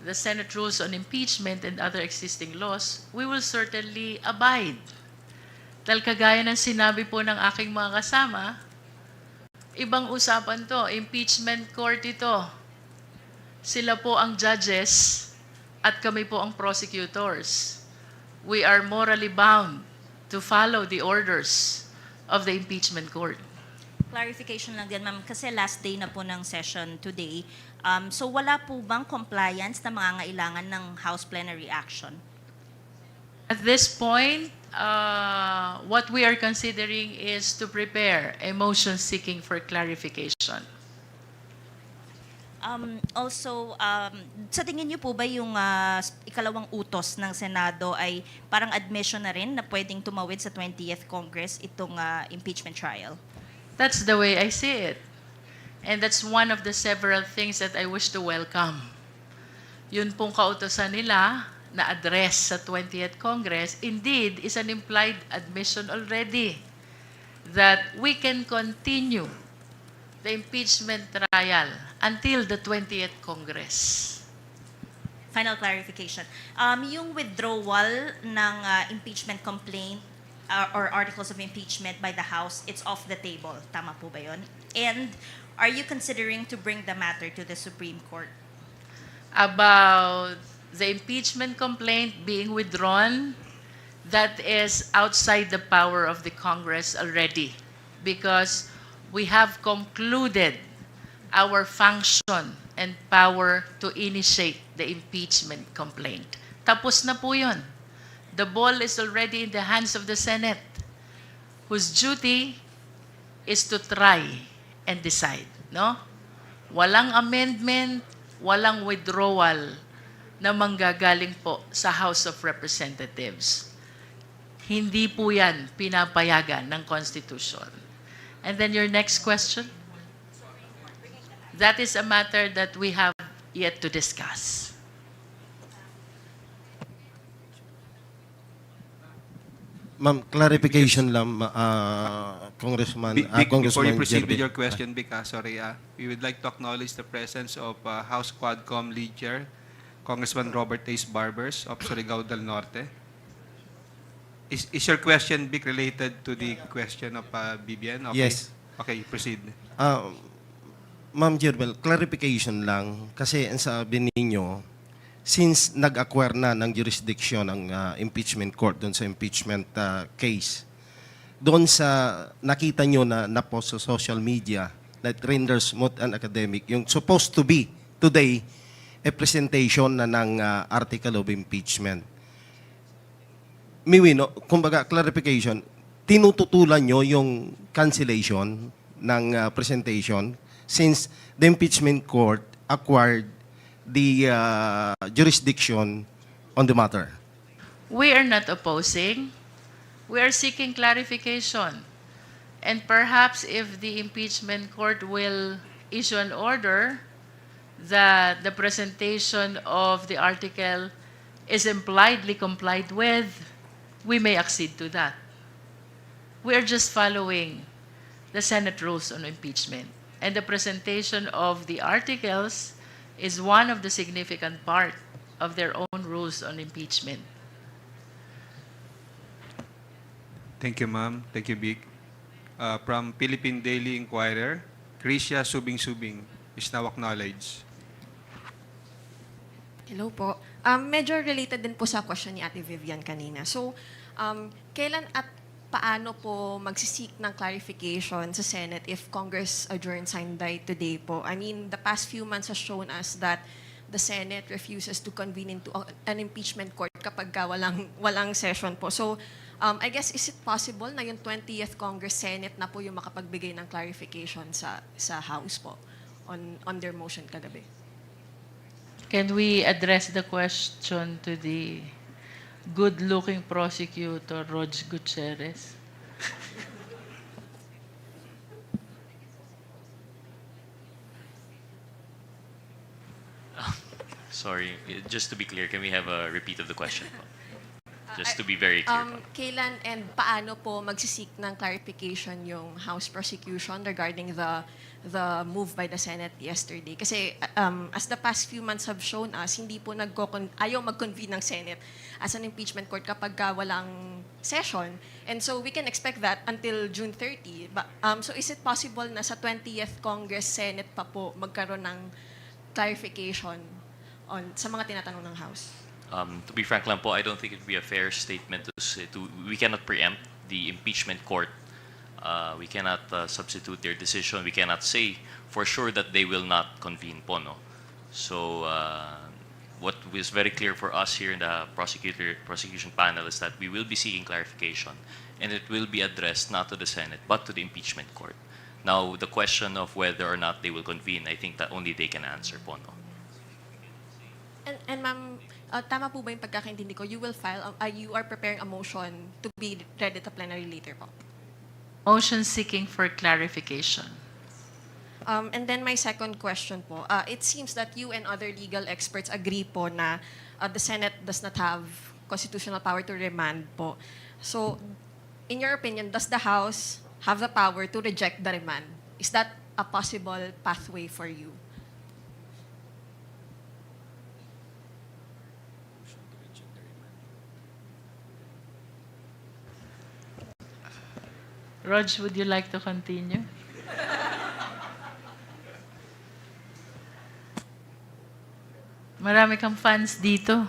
[SPEAKER 4] the Senate rules on impeachment and other existing laws, we will certainly abide. Dahil kagaya ng sinabi po ng aking mga kasama, ibang usapan to, impeachment court ito. Sila po ang judges at kami po ang prosecutors. We are morally bound to follow the orders of the impeachment court.
[SPEAKER 11] Clarification lang din, ma'am, kasi last day na po ng session today. So wala po bang compliance na mangangailangan ng House plenary action?
[SPEAKER 4] At this point, what we are considering is to prepare a motion seeking for clarification.
[SPEAKER 11] Also, sa tingin niyo po ba yung ikalawang utos ng Senado ay parang admission na rin na pwedeng tumawid sa 20th Congress itong impeachment trial?
[SPEAKER 4] That's the way I see it. And that's one of the several things that I wish to welcome. Yun pong kautosan nila na address sa 20th Congress, indeed, is an implied admission already that we can continue the impeachment trial until the 20th Congress.
[SPEAKER 11] Final clarification. Yung withdrawal ng impeachment complaint or articles of impeachment by the House, it's off the table. Tama po ba yun? And are you considering to bring the matter to the Supreme Court?
[SPEAKER 4] About the impeachment complaint being withdrawn, that is outside the power of the Congress already because we have concluded our function and power to initiate the impeachment complaint. Tapos na po yun. The ball is already in the hands of the Senate, whose duty is to try and decide. No? Walang amendment, walang withdrawal na manggagaling po sa House of Representatives. Hindi po yan pinapayagan ng Constitution. And then your next question? That is a matter that we have yet to discuss.
[SPEAKER 6] Ma'am, clarification lang, Congressman.
[SPEAKER 2] Before you
[SPEAKER 6] Congressman
[SPEAKER 2] proceed with
[SPEAKER 6] Jervil.
[SPEAKER 2] your question, Vic, we would like to acknowledge the presence of House Quadcom Lead Chair, Congressman Robert Ace Barbers of Surigao del Norte. Is your question, Vic, related to the question of Bibian? Okay.
[SPEAKER 6] Yes.
[SPEAKER 2] Okay, proceed.
[SPEAKER 6] Ma'am Jervil, clarification lang. Kasi ang sabi ninyo, since nag-acquire na ng jurisdiction ng impeachment court doon sa impeachment case, doon sa nakita nyo na post sa social media that renders moot and academic, yung supposed to be today a presentation na ng article of impeachment. Miwino, kumbaga clarification, tinututulan nyo yung cancellation ng presentation since the impeachment court acquired the jurisdiction on the matter.
[SPEAKER 4] We are not opposing. We are seeking clarification. And perhaps if the impeachment court will issue an order that the presentation of the article is impliedly complied with, we may accede to that. We are just following the Senate rules on impeachment. And the presentation of the articles is one of the significant part of their own rules on impeachment.
[SPEAKER 2] Thank you, ma'am. Thank you, Vic. From Philippine Daily Inquirer, Krisha Subing-Subing is now acknowledged.
[SPEAKER 12] Hello po. Medyo related din po sa question ni Ate Vivian kanina. So, kailan at paano po magsisik ng clarification sa Senate if Congress adjourns Sunday today po? I mean, the past few months has shown us that the Senate refuses to convene into an impeachment court kapag walang session po. So, I guess, is it possible na yung 20th Congress Senate na po yung makapagbigay ng clarification sa House po on their motion kagabi?
[SPEAKER 4] Can we address the question to the good-looking prosecutor, Rog Gutierrez?
[SPEAKER 13] Sorry, just to be clear, can we have a repeat of the question? Just to be very clear.
[SPEAKER 12] Kailan and paano po magsisik ng clarification yung House prosecution regarding the move by the Senate yesterday? Kasi as the past few months have shown us, hindi po ayaw mag-convene ng Senate as an impeachment court kapag walang session. And so we can expect that until June 30. So is it possible na sa 20th Congress Senate pa po magkaroon ng clarification sa mga tinatanong ng House?
[SPEAKER 13] To be frank lang po, I don't think it would be a fair statement to say we cannot preempt the impeachment court. We cannot substitute their decision. We cannot say for sure that they will not convene po, no? So what is very clear for us here in the prosecution panel is that we will be seeking clarification, and it will be addressed not to the Senate but to the impeachment court. Now, the question of whether or not they will convene, I think that only they can answer po, no?
[SPEAKER 12] And ma'am, tama po ba yung pagkakaintindi ko? You are preparing a motion to be read at the plenary later po.
[SPEAKER 4] Motion seeking for clarification.
[SPEAKER 12] And then my second question po, it seems that you and other legal experts agree po na the Senate does not have constitutional power to remand po. So, in your opinion, does the House have the power to reject the remand? Is that a possible pathway for you?
[SPEAKER 4] Rog, would you like to continue? Marami kang fans dito.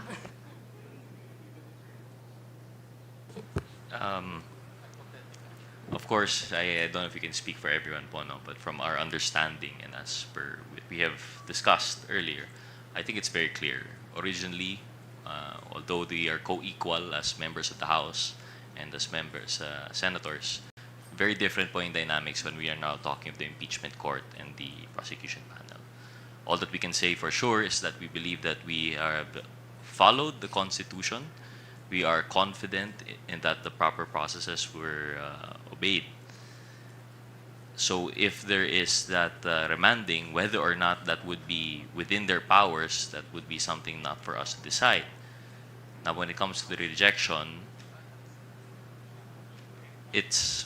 [SPEAKER 13] Of course, I don't know if we can speak for everyone po, no? But from our understanding and as per what we have discussed earlier, I think it's very clear. Originally, although they are co-equal as members of the House and as members, senators, very different po in dynamics when we are now talking of the impeachment court and the prosecution panel. All that we can say for sure is that we believe that we have followed the Constitution. We are confident in that the proper processes were obeyed. So if there is that remanding, whether or not that would be within their powers, that would be something not for us to decide. Now, when it comes to the rejection, it's,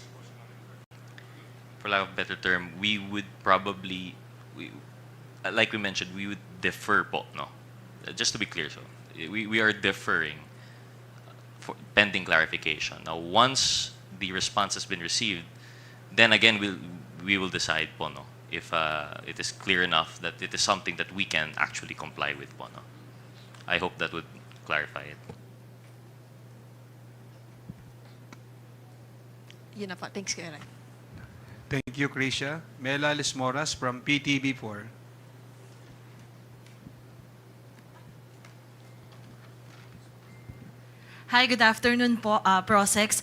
[SPEAKER 13] for lack of a better term, we would probably, like we mentioned, we would defer po, no? Just to be clear, so we are deferring for pending clarification. Now, once the response has been received, then again we will decide po, no, if it is clear enough that it is something that we can actually comply with po, no. I hope that would clarify it.
[SPEAKER 12] Yun na po. Thanks, Kuya Ray.
[SPEAKER 2] Thank you, Krisha. Mela Lismoras from PTV4.
[SPEAKER 14] Hi, good afternoon po, Prosecs.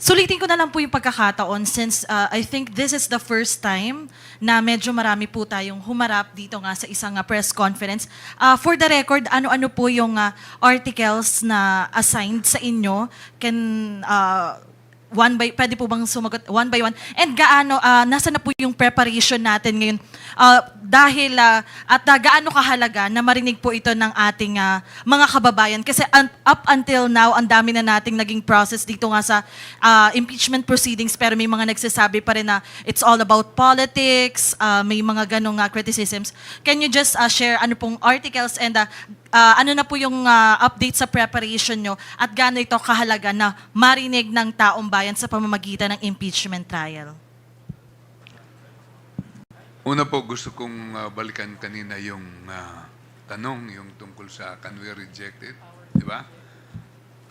[SPEAKER 14] Sulitin ko na lang po yung pagkakataon since I think this is the first time na medyo marami po tayong humarap dito nga sa isang press conference. For the record, ano-ano po yung articles na assigned sa inyo? Pwede po bang sumagot one by one? And nasa na po yung preparation natin ngayon? Dahil, gaano kahalaga na marinig po ito ng ating mga kababayan? Kasi up until now, ang dami na nating naging process dito nga sa impeachment proceedings, pero may mga nagsasabi pa rin na it's all about politics, may mga ganong criticisms. Can you just share ano pong articles and ano na po yung update sa preparation nyo at gaano ito kahalaga na marinig ng taong bayan sa pamamagitan ng impeachment trial?
[SPEAKER 3] Una po, gusto kong balikan kanina yung tanong, yung tungkol sa can we reject it? Di ba?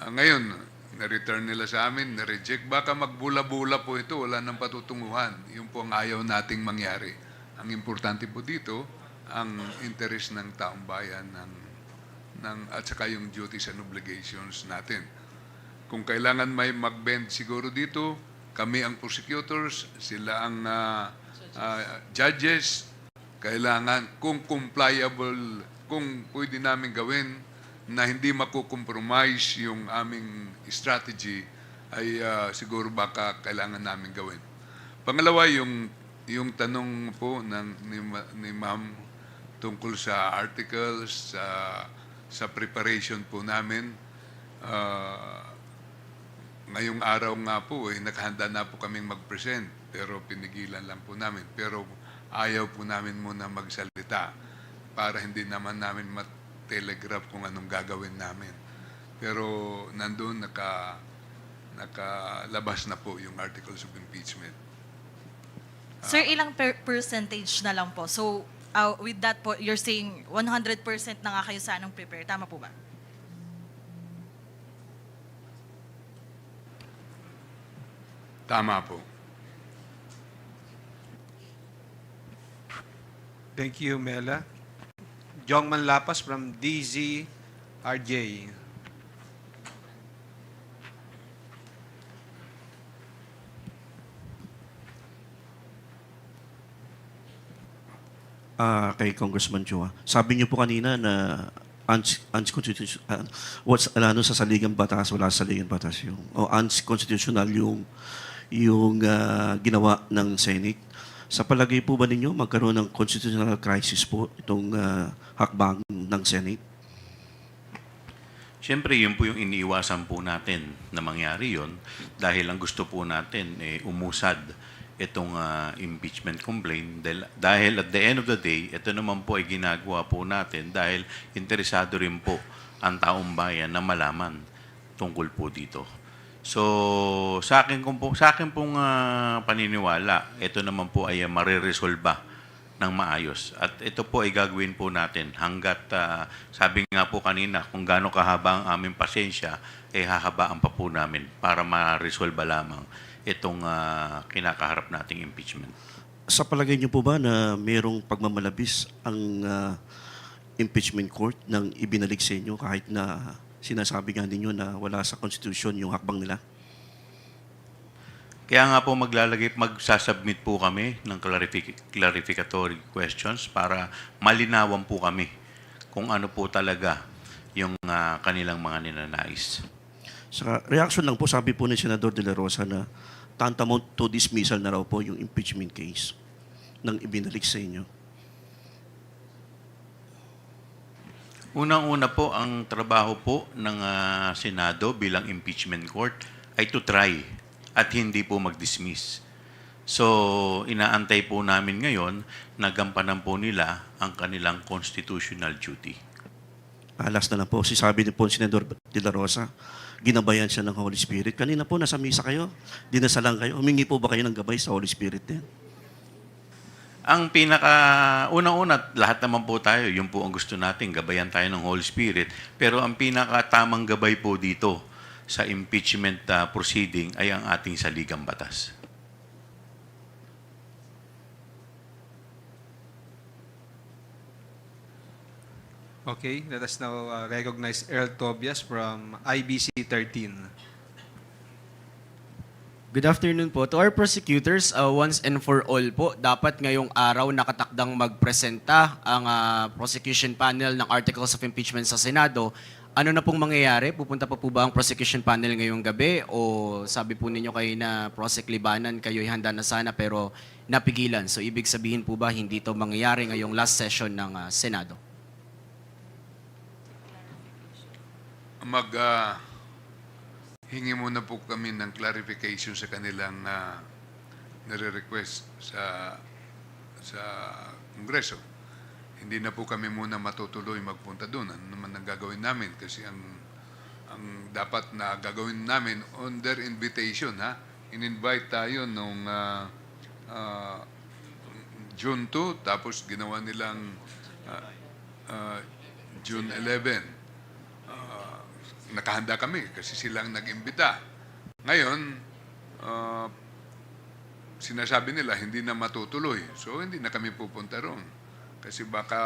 [SPEAKER 3] Ngayon, na-return nila sa amin, na-reject. Baka magbula-bula po ito, wala nang patutunguhan. Yun po ang ayaw nating mangyari. Ang importante po dito, ang interest ng taong bayan, at saka yung duties and obligations natin. Kung kailangan may mag-bend siguro dito, kami ang prosecutors, sila ang judges, kailangan kung compliable, kung pwede namin gawin na hindi makukompromise yung aming strategy, ay siguro baka kailangan namin gawin. Pangalawa, yung tanong po ni Ma'am tungkol sa articles, sa preparation po namin. Ngayong araw nga po, nakahanda na po kaming mag-present, pero pinigilan lang po namin. Pero ayaw po namin muna magsalita para hindi naman namin ma-telegraph kung anong gagawin namin. Pero nandun, nakalabas na po yung articles of impeachment.
[SPEAKER 14] Sir, ilang percentage na lang po? So, with that po, you're saying 100% na nga kayo sa anong prepare. Tama po ba?
[SPEAKER 3] Tama po.
[SPEAKER 2] Thank you, Mela. Jong Manlapas from DZRJ.
[SPEAKER 15] kay Congressman Chua. Sabi niyo po kanina na unconstitutional, sa saligang batas, wala sa saligang batas yung, o unconstitutional yung ginawa ng Senate. Sa palagay po ba ninyo, magkaroon ng constitutional crisis po itong hakbang ng Senate?
[SPEAKER 5] Siyempre, yun po yung iniiwasan po natin na mangyari yon dahil ang gusto po natin umusad itong impeachment complaint dahil at the end of the day, ito naman po ay ginagawa po natin dahil interesado rin po ang taong bayan na malaman tungkol po dito. So, sa akin pong paniniwala, ito naman po ay mariresolba ng maayos. At ito po ay gagawin po natin hanggat, sabi nga po kanina, kung gaano kahaba ang aming pasensya, hahabaan pa po namin para ma-resolba lamang itong kinakaharap nating impeachment.
[SPEAKER 15] Sa palagay niyo po ba na mayroong pagmamalabis ang impeachment court nang ibinalik sa inyo kahit na sinasabi nga ninyo na wala sa Constitution yung hakbang nila?
[SPEAKER 5] Kaya nga po magsasubmit po kami ng clarificatory questions para malinawan po kami kung ano po talaga yung kanilang mga ninanais.
[SPEAKER 15] Sa reaction lang po, sabi po ni Senador De La Rosa na tantamount to dismissal na raw po yung impeachment case nang ibinalik sa inyo.
[SPEAKER 5] Unang-una po, ang trabaho po ng Senado bilang impeachment court ay to try at hindi po mag-dismiss. So, inaantay po namin ngayon na gampanan po nila ang kanilang constitutional duty.
[SPEAKER 15] Last na lang po, sabi ni po Senador De La Rosa, ginabayan siya ng Holy Spirit. Kanina po, nasa misa kayo, dinasalang kayo. Humingi po ba kayo ng gabay sa Holy Spirit din?
[SPEAKER 5] Ang unang-una, lahat naman po tayo, yun po ang gusto natin, gabayan tayo ng Holy Spirit. Pero ang pinakatamang gabay po dito sa impeachment proceeding ay ang ating saligang batas.
[SPEAKER 2] Okay, let us now recognize Earl Tobias from IBC 13.
[SPEAKER 16] Good afternoon po. To our prosecutors, once and for all po, dapat ngayong araw nakatakdang magpresenta ang prosecution panel ng Articles of Impeachment sa Senado. Ano na pong mangyayari? Pupunta pa po ba ang prosecution panel ngayong gabi? O sabi po ninyo kayo na Prosec Libanan, kayo'y handa na sana pero napigilan. So ibig sabihin po ba hindi ito mangyayari ngayong last session ng Senado?
[SPEAKER 3] Hingi muna po kami ng clarification sa kanilang nare-request sa Kongreso. Hindi na po kami muna matutuloy magpunta doon. Ano naman ang gagawin namin? Kasi ang dapat na gagawin namin on their invitation, in-invite tayo nung June 2, tapos ginawa nilang June 11. Nakahanda kami kasi silang nag-imbita. Ngayon, sinasabi nila hindi na matutuloy. So, hindi na kami pupunta roon. Kasi baka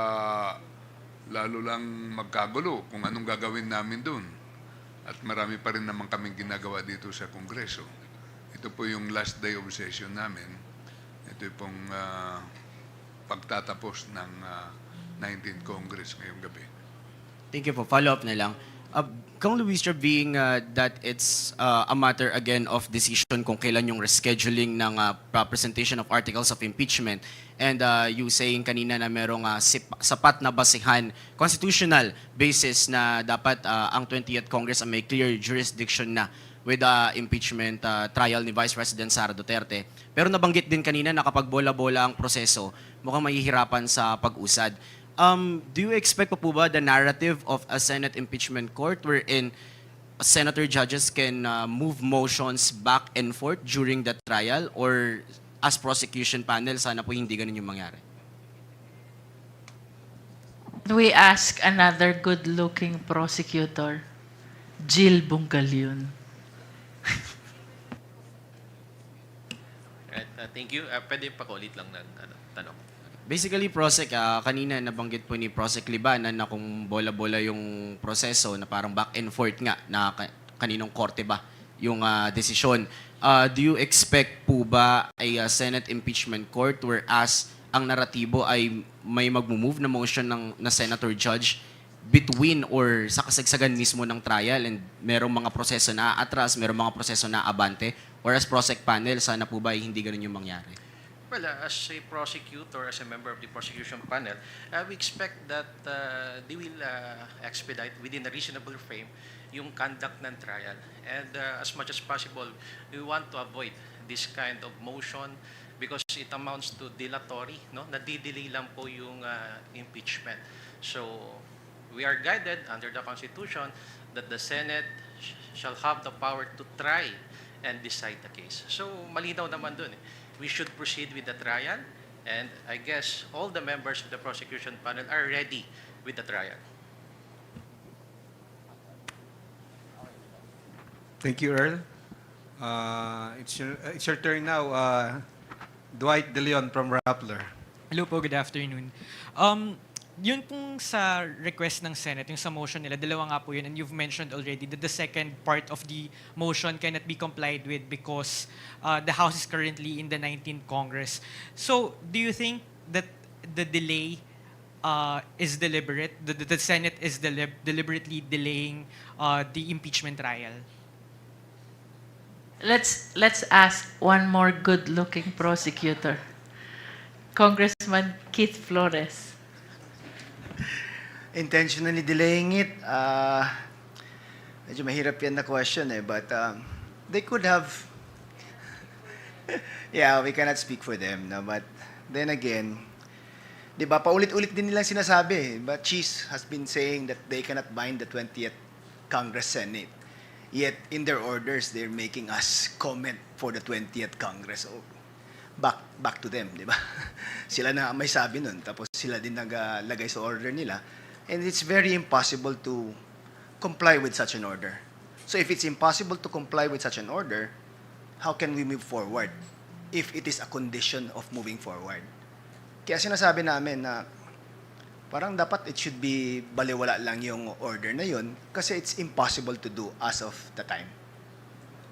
[SPEAKER 3] lalo lang magkagulo kung anong gagawin namin doon. At marami pa rin naman kaming ginagawa dito sa Kongreso. Ito po yung last day of session namin. Ito pong pagtatapos ng 19th Congress ngayong gabi.
[SPEAKER 16] Thank you po. Follow-up na lang. Kung Luistro, being that it's a matter again of decision kung kailan yung rescheduling ng presentation of articles of impeachment, and you saying kanina na merong sapat na basihan, constitutional basis na dapat ang 20th Congress ay may clear jurisdiction na with impeachment trial ni Vice President Sara Duterte. Pero nabanggit din kanina na kapag bola-bola ang proseso, mukhang mahihirapan sa pag-usad. Do you expect pa po ba the narrative of a Senate impeachment court wherein senator judges can move motions back and forth during the trial, or as prosecution panel, sana po hindi ganun yung mangyari?
[SPEAKER 4] We ask another good-looking prosecutor, Jill Bungalyun.
[SPEAKER 17] Thank you. Pwede pakulit lang ng tanong.
[SPEAKER 16] Basically, Prosec, kanina nabanggit po ni Prosec Libanan na kung bola-bola yung proseso na parang back and forth nga na kaninong korte ba yung desisyon. Do you expect po ba ay Senate impeachment court whereas ang naratibo ay may magmo-move na motion na senator judge between or sa kasagsagan mismo ng trial and merong mga proseso na atras, merong mga proseso na abante, or as prosec panel, sana po ba hindi ganun yung mangyari?
[SPEAKER 17] Well, as a prosecutor, as a member of the prosecution panel, we expect that they will expedite within a reasonable frame yung conduct ng trial. And as much as possible, we want to avoid this kind of motion because it amounts to dilatory, no? Nadidelay lang po yung impeachment. So, we are guided under the Constitution that the Senate shall have the power to try and decide the case. So, malinaw naman dun. We should proceed with the trial, and I guess all the members of the prosecution panel are ready with the trial.
[SPEAKER 2] Thank you, Earl. It's your turn now. Dwight De Leon from Rappler.
[SPEAKER 18] Hello po, good afternoon. Yun pong sa request ng Senate, yung sa motion nila, dalawa nga po yun, and you've mentioned already that the second part of the motion cannot be complied with because the House is currently in the 19th Congress. So, do you think that the delay is deliberate, the Senate is deliberately delaying the impeachment trial?
[SPEAKER 4] Let's ask one more good-looking prosecutor, Congressman Keith Flores.
[SPEAKER 19] Intentionally delaying it, medyo mahirap yan na question but they could have, yeah, we cannot speak for them, no? But then again, di ba, paulit-ulit din nilang sinasabi, but Cheese has been saying that they cannot bind the 20th Congress Senate. Yet, in their orders, they're making us comment for the 20th Congress. So, back to them, di ba? Sila na may sabi nun, tapos sila din naglagay sa order nila. And it's very impossible to comply with such an order. So if it's impossible to comply with such an order, how can we move forward if it is a condition of moving forward? Kaya sinasabi namin na parang dapat it should be baliwala lang yung order na yun kasi it's impossible to do as of the time.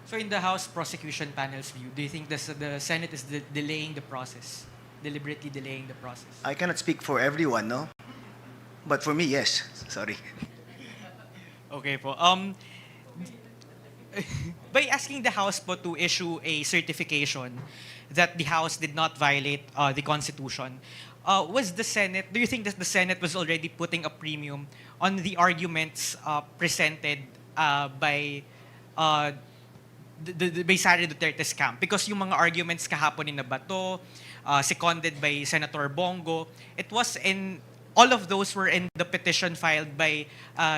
[SPEAKER 18] So in the House prosecution panel's view, do you think the Senate is delaying the process, deliberately delaying the process?
[SPEAKER 19] I cannot speak for everyone, no? But for me, yes. Sorry.
[SPEAKER 18] Okay po. By asking the House po to issue a certification that the House did not violate the Constitution, was the Senate, do you think that the Senate was already putting a premium on the arguments presented by Sara Duterte's camp? Because yung mga arguments kahapon ni Nabato, seconded by Senator Bongo, it was in all of those were in the petition filed by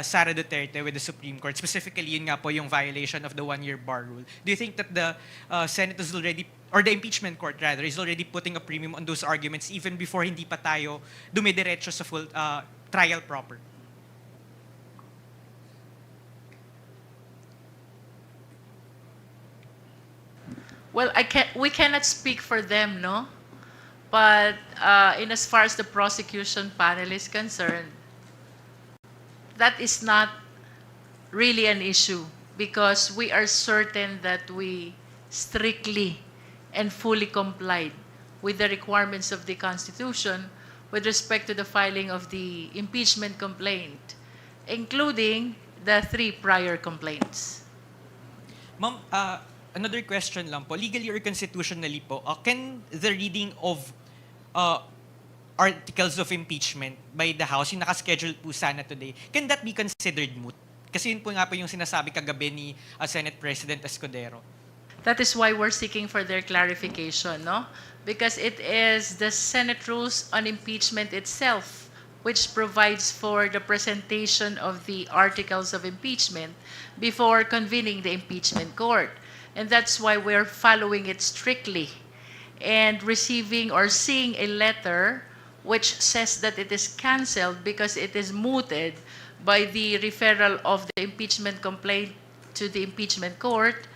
[SPEAKER 18] Sara Duterte with the Supreme Court. Specifically, yun nga po yung violation of the one-year bar rule. Do you think that the Senate is already, or the impeachment court rather, is already putting a premium on those arguments even before hindi pa tayo dumidiretso sa full trial proper?
[SPEAKER 4] Well, we cannot speak for them, no? But in as far as the prosecution panel is concerned, that is not really an issue because we are certain that we strictly and fully complied with the requirements of the Constitution with respect to the filing of the impeachment complaint, including the 3 prior complaints.
[SPEAKER 18] Ma'am, another question lang po. Legally or constitutionally po, can the reading of articles of impeachment by the House, yung nakaschedule po sana today, can that be considered moot? Kasi yun po nga po yung sinasabi kagabi ni Senate President Escudero.
[SPEAKER 4] That is why we're seeking for their clarification, no? Because it is the Senate rules on impeachment itself which provides for the presentation of the articles of impeachment before convening the impeachment court. And that's why we're following it strictly and receiving or seeing a letter which says that it is canceled because it is mooted by the referral of the impeachment complaint to the impeachment court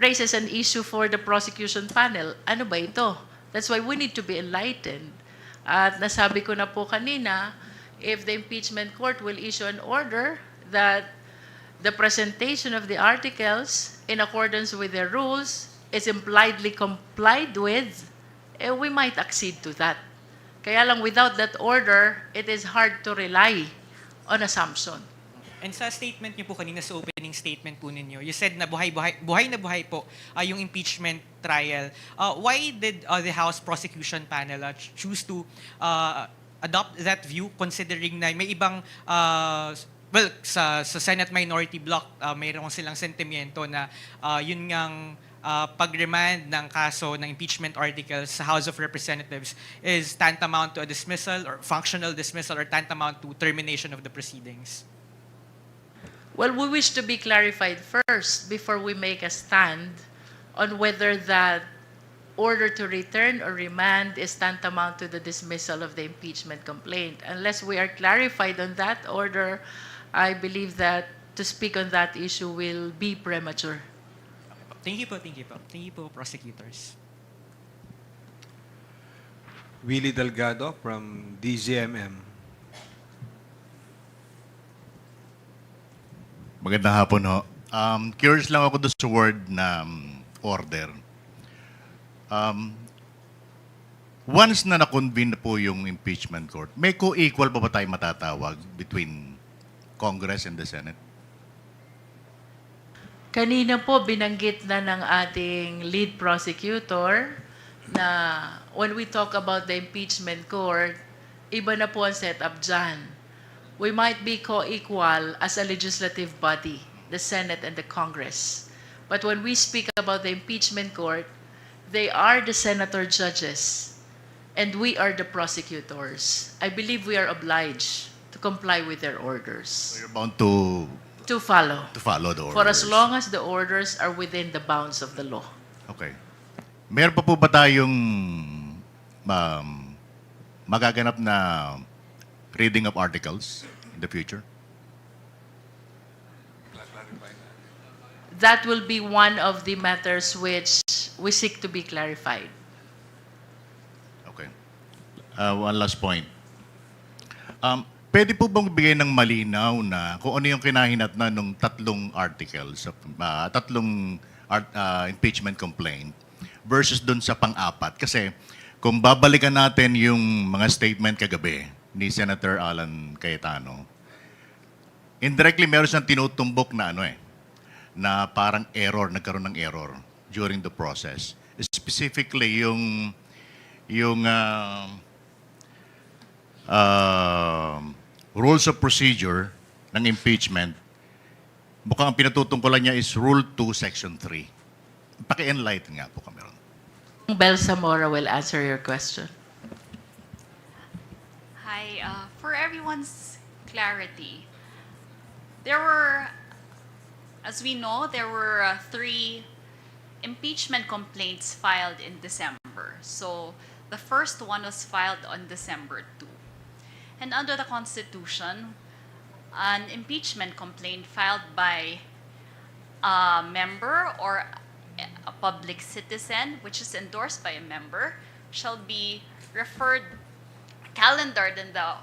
[SPEAKER 4] raises an issue for the prosecution panel. Ano ba ito? That's why we need to be enlightened. At nasabi ko na po kanina, if the impeachment court will issue an order that the presentation of the articles in accordance with their rules is impliedly complied with, we might accede to that. Kaya lang without that order, it is hard to rely on assumption.
[SPEAKER 18] And sa statement niyo po kanina, sa opening statement po ninyo, you said na buhay na buhay po yung impeachment trial. Why did the House Prosecution Panel choose to adopt that view considering na may ibang sa Senate Minority Bloc, mayroon silang sentimiento na yun ngang pag-remand ng kaso ng impeachment articles sa House of Representatives is tantamount to a dismissal or functional dismissal or tantamount to termination of the proceedings?
[SPEAKER 4] Well, we wish to be clarified first before we make a stand on whether that order to return or remand is tantamount to the dismissal of the impeachment complaint. Unless we are clarified on that order, I believe that to speak on that issue will be premature.
[SPEAKER 18] Thank you po, thank you po. Thank you po, prosecutors.
[SPEAKER 2] Willie Delgado from DZMM.
[SPEAKER 20] Magandang hapon ho. Curious lang ako doon sa word na order. Once na na-convene po yung impeachment court, may co-equal pa ba tayo matatawag between Congress and the Senate?
[SPEAKER 4] Kanina po binanggit na ng ating lead prosecutor na when we talk about the impeachment court, iba na po ang setup dyan. We might be co-equal as a legislative body, the Senate and the Congress. But when we speak about the impeachment court, they are the senator judges and we are the prosecutors. I believe we are obliged to comply with their orders.
[SPEAKER 20] So you're bound to
[SPEAKER 4] follow
[SPEAKER 20] the orders.
[SPEAKER 4] For as long as the orders are within the bounds of the law.
[SPEAKER 20] Okay. Meron pa po ba tayong magaganap na reading of articles in the future?
[SPEAKER 4] That will be one of the matters which we seek to be clarified.
[SPEAKER 20] Okay. One last point. Pwede po bang bigay ng malinaw na kung ano yung kinahinatnan ng tatlong articles, impeachment complaint versus dun sa pang-apat? Kasi kung babalikan natin yung mga statement kagabi ni Senator Alan Cayetano, indirectly meron siyang tinutumbok na na parang nagkaroon ng error during the process. Specifically yung rules of procedure ng impeachment, mukhang ang pinatutungkulan niya is Rule 2, Section 3. Paki-enlighten nga po kami ron.
[SPEAKER 4] Bel Zamora will answer your question.
[SPEAKER 8] Hi, for everyone's clarity, there were, as we know, there were 3 impeachment complaints filed in December. So the first one was filed on December 2. And under the Constitution, an impeachment complaint filed by a member or a public citizen, which is endorsed by a member, shall be calendared in the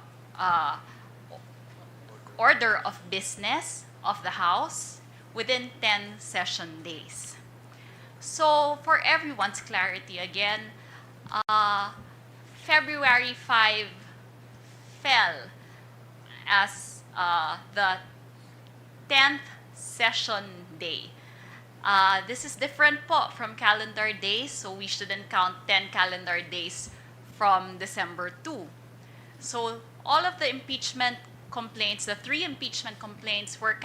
[SPEAKER 8] order of business of the House within 10 session days. So, for everyone's clarity, again, February 5 fell as the 10th session day. This is different po from calendar days, so we shouldn't count 10 calendar days from December 2. So all of the impeachment complaints, the 3 impeachment complaints were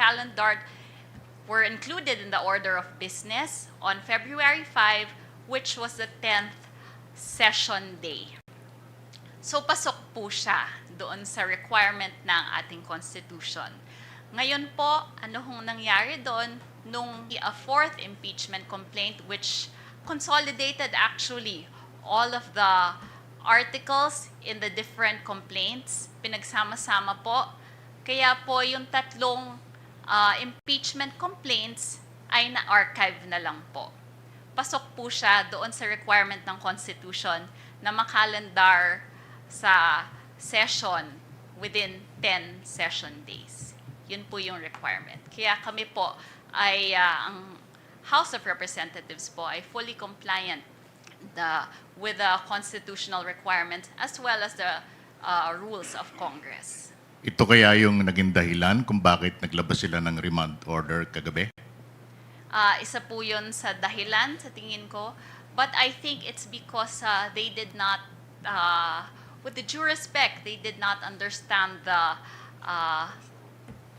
[SPEAKER 8] included in the order of business on February 5, which was the 10th session day. So pasok po siya doon sa requirement ng ating Constitution. Ngayon po, ano hong nangyari doon nung a 4th impeachment complaint which consolidated actually all of the articles in the different complaints, pinagsama-sama po. Kaya po yung 3 impeachment complaints ay na-archive na lang po. Pasok po siya doon sa requirement ng Constitution na makalendar sa session within 10 session days. Yun po yung requirement. Kaya kami po ay, ang House of Representatives po ay fully compliant with the constitutional requirements as well as the rules of Congress.
[SPEAKER 20] Ito kaya yung naging dahilan kung bakit naglabas sila ng remand order kagabi?
[SPEAKER 8] Isa po yun sa dahilan sa tingin ko. But I think it's because they did not, with the due respect, they did not understand the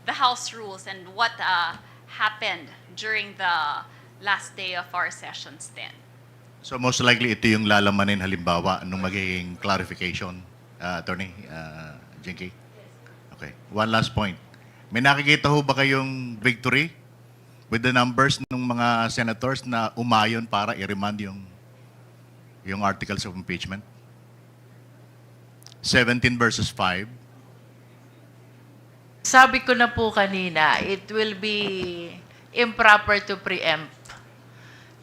[SPEAKER 8] House rules and what happened during the last day of our sessions then.
[SPEAKER 20] So most likely ito yung lalamanin halimbawa nung magiging clarification, Attorney Jinky? Okay. One last point. May nakikita ho ba kayong victory with the numbers ng mga senators na umayon para i-remand yung articles of impeachment? 17 versus 5.
[SPEAKER 4] Sabi ko na po kanina, it will be improper to preempt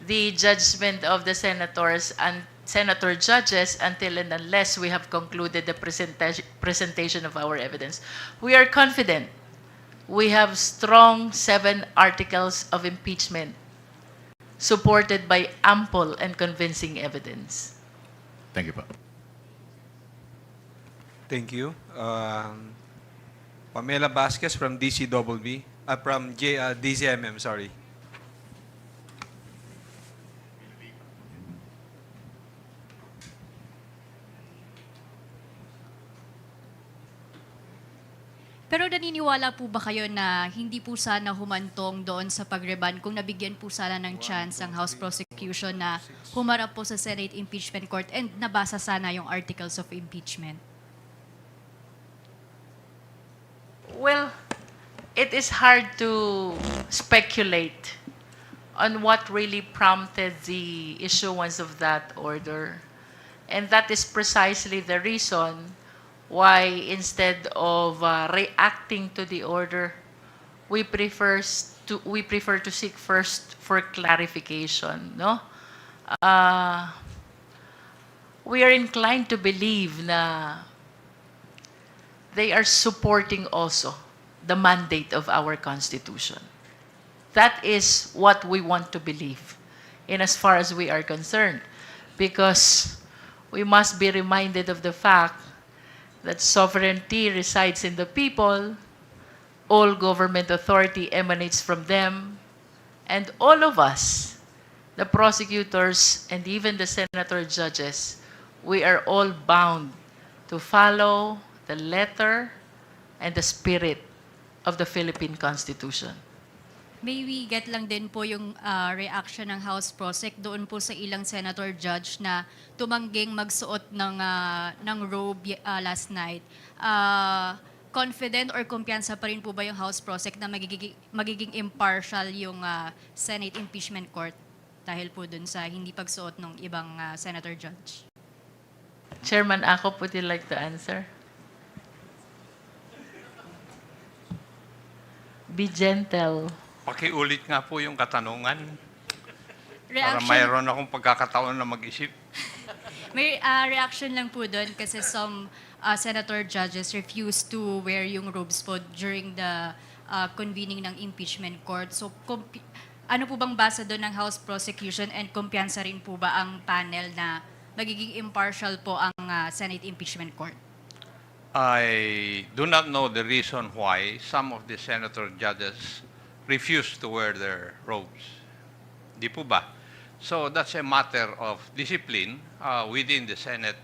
[SPEAKER 4] the judgment of the senators and senator judges until and unless we have concluded the presentation of our evidence. We are confident. We have strong 7 articles of impeachment supported by ample and convincing evidence.
[SPEAKER 20] Thank you po.
[SPEAKER 2] Thank you. Pamela Vasquez from DCMM, sorry.
[SPEAKER 21] Pero naniniwala po ba kayo na hindi po sana humantong doon sa pagreban kung nabigyan po sana ng chance ang House Prosecution na humarap po sa Senate Impeachment Court and nabasa sana yung articles of impeachment?
[SPEAKER 4] Well, it is hard to speculate on what really prompted the issuance of that order. And that is precisely the reason why instead of reacting to the order, we prefer to seek first for clarification. No, we are inclined to believe na they are supporting also the mandate of our Constitution. That is what we want to believe, in as far as we are concerned, because we must be reminded of the fact that sovereignty resides in the people, all government authority emanates from them, and all of us, the prosecutors and even the senator judges, we are all bound to follow the letter and the spirit of the Philippine Constitution.
[SPEAKER 21] May we get lang din po yung reaction ng House Prosec doon po sa ilang senator judge na tumangging magsuot ng robe last night. Confident or kumpiyansa pa rin po ba yung House Prosec na magiging impartial yung Senate Impeachment Court dahil po dun sa hindi pagsuot ng ibang senator judge?
[SPEAKER 4] Chairman Akop, would you like to answer? Be gentle.
[SPEAKER 9] Pakiulit nga po yung katanungan para
[SPEAKER 21] Reaction.
[SPEAKER 9] mayroon akong pagkakataon na mag-isip.
[SPEAKER 21] May reaction lang po doon kasi some senator judges refused to wear yung robes po during the convening ng impeachment court. So, ano po bang basa doon ng House Prosecution and kumpiyansa rin po ba ang panel na magiging impartial po ang Senate Impeachment Court?
[SPEAKER 9] I do not know the reason why some of the senator judges refuse to wear their robes. Di po ba? So that's a matter of discipline within the Senate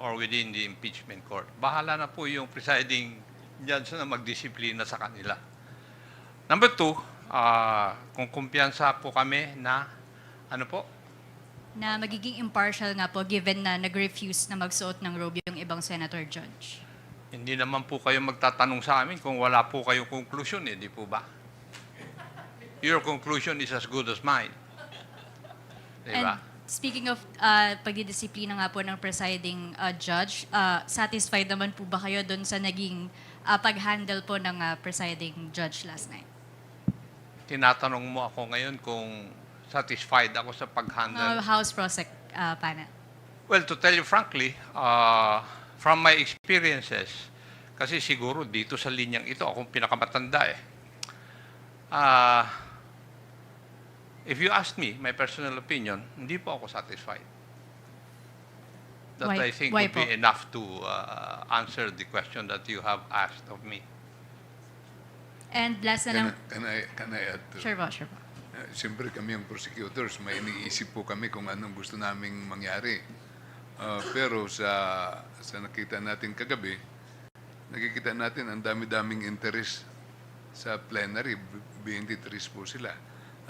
[SPEAKER 9] or within the impeachment court. Bahala na po yung presiding judge na magdisiplina sa kanila. Number 2, kung kumpiyansa po kami na, ano po?
[SPEAKER 21] Na magiging impartial nga po given na nag-refuse na magsuot ng robe yung ibang senator judge.
[SPEAKER 9] Hindi naman po kayo magtatanong sa amin kung wala po kayong conclusion, di po ba? Your conclusion is as good as mine. Diba?
[SPEAKER 21] And speaking of pagdidisiplina nga po ng presiding judge, satisfied naman po ba kayo doon sa naging pag-handle po ng presiding judge last night?
[SPEAKER 9] Tinatanong mo ako ngayon kung satisfied ako sa pag-handle.
[SPEAKER 21] House Prosec panel.
[SPEAKER 9] Well, to tell you frankly, from my experiences, kasi siguro dito sa linyang ito, akong pinakamatanda eh. If you ask me, my personal opinion, hindi po ako satisfied. That I think
[SPEAKER 21] why
[SPEAKER 9] would be
[SPEAKER 21] po?
[SPEAKER 9] enough to answer the question that you have asked of me.
[SPEAKER 21] And last na lang,
[SPEAKER 3] Can I add to?
[SPEAKER 21] sure po, sure po.
[SPEAKER 3] Siyempre kami ang prosecutors, may iniisip po kami kung anong gusto naming mangyari. Pero sa nakita natin kagabi, nakikita natin ang dami-daming interest sa plenary, 23 po sila.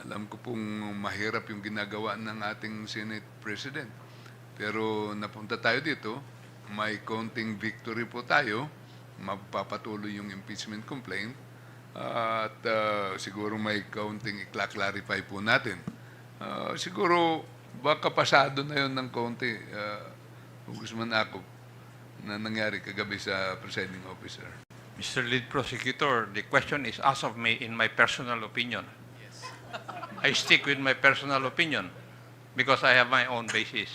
[SPEAKER 3] Alam ko pong mahirap yung ginagawa ng ating Senate President. Pero napunta tayo dito, may konting victory po tayo, magpapatuloy yung impeachment complaint, at siguro may kaunting i-clarify po natin. Siguro baka pasado na yun ng konti, Congressman Naku, na nangyari kagabi sa presiding officer.
[SPEAKER 9] Mr. Lead Prosecutor, the question is asked of me in my personal opinion. Yes. I stick with my personal opinion because I have my own basis.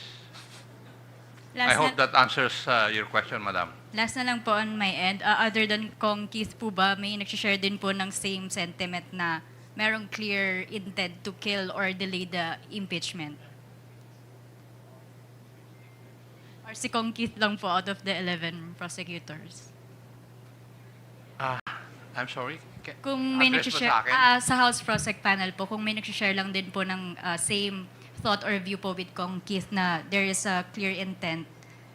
[SPEAKER 9] I hope that answers your question, Madam.
[SPEAKER 21] Last na lang po on my end, other than kung Keith po ba, may nagsishare din po ng same sentiment na merong clear intent to kill or delay the impeachment? Or si Kong Keith lang po out of the 11 prosecutors?
[SPEAKER 9] I'm sorry?
[SPEAKER 21] Kung may
[SPEAKER 9] Address
[SPEAKER 21] nagsishare,
[SPEAKER 9] ba sa akin?
[SPEAKER 21] sa House Prosec panel po, kung may nagsishare lang din po ng same thought or view po with Kong Keith na there is a clear intent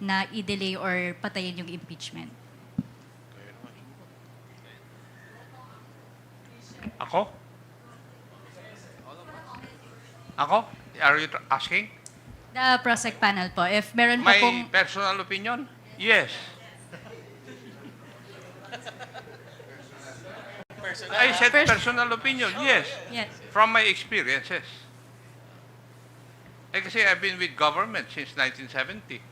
[SPEAKER 21] na i-delay or patayin yung impeachment.
[SPEAKER 9] Ako? Ako? Are you asking?
[SPEAKER 21] The Prosec panel po, if meron po
[SPEAKER 9] My
[SPEAKER 21] pong...
[SPEAKER 9] personal opinion? Yes. I said personal opinion, yes.
[SPEAKER 21] Yes.
[SPEAKER 9] From my experiences. Kasi I've been with government since 1970.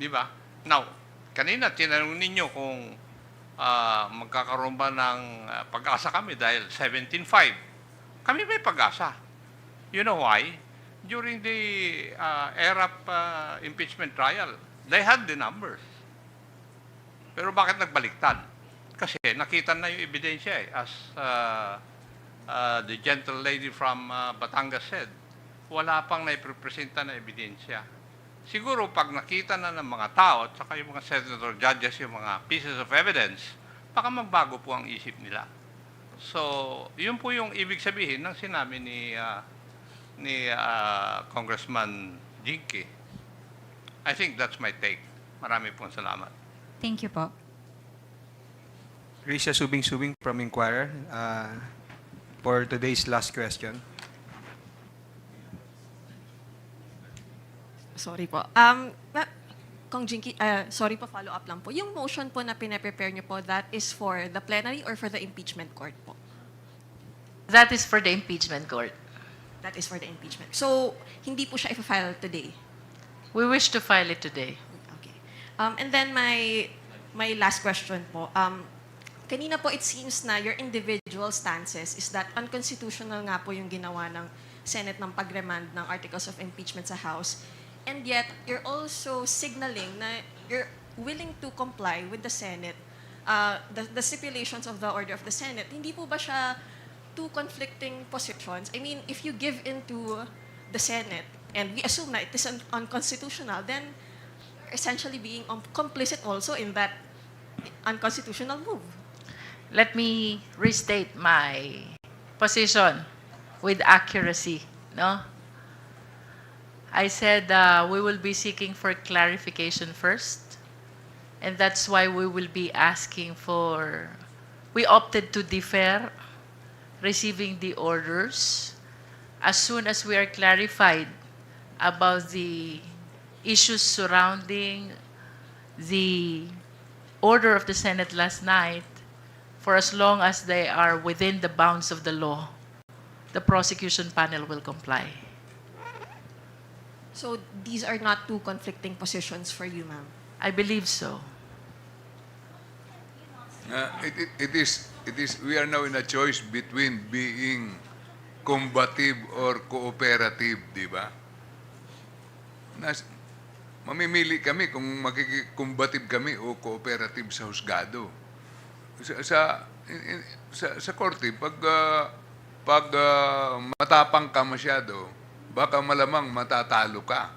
[SPEAKER 9] Di ba? Now, kanina tinanong ninyo kung magkakaroon ba ng pag-asa kami dahil 17-5. Kami may pag-asa. You know why? During the ERAP impeachment trial, they had the numbers. Pero bakit nagbaliktad? Kasi nakita na yung ebidensya as the gentle lady from Batangas said, wala pang naiprepresenta na ebidensya. Siguro pag nakita na ng mga tao at saka yung mga senator judges yung mga pieces of evidence, baka magbago po ang isip nila. So, yun po yung ibig sabihin ng sinabi ni Congressman Jinky. I think that's my take. Marami pong salamat.
[SPEAKER 21] Thank you po.
[SPEAKER 2] Risha Subing-Subing from Inquirer for today's last question.
[SPEAKER 12] Sorry po. Kong Jinky, sorry po, follow up lang po. Yung motion po na pinaprepare niyo po, that is for the plenary or for the impeachment court po?
[SPEAKER 4] That is for the impeachment court.
[SPEAKER 12] That is for the impeachment. So, hindi po siya i-file today?
[SPEAKER 4] We wish to file it today.
[SPEAKER 12] Okay. And then my last question po. Kanina po it seems na your individual stances is that unconstitutional nga po yung ginawa ng Senate ng pag-remand ng articles of impeachment sa House. And yet, you're also signaling na you're willing to comply with the Senate, the stipulations of the order of the Senate. Hindi po ba siya two conflicting positions? I mean, if you give in to the Senate, and we assume na it is unconstitutional, then essentially being complicit also in that unconstitutional move.
[SPEAKER 4] Let me restate my position with accuracy. No? I said we will be seeking for clarification first, and that's why we will be asking for, we opted to defer receiving the orders as soon as we are clarified about the issues surrounding the order of the Senate last night. For as long as they are within the bounds of the law, the prosecution panel will comply.
[SPEAKER 12] So these are not two conflicting positions for you, ma'am?
[SPEAKER 4] I believe so.
[SPEAKER 3] It is, we are now in a choice between being combative or cooperative, di ba? Mamimili kami kung magiging-combative kami o cooperative sa husgado. Sa korte, pag matapang ka masyado, baka malamang matatalo ka.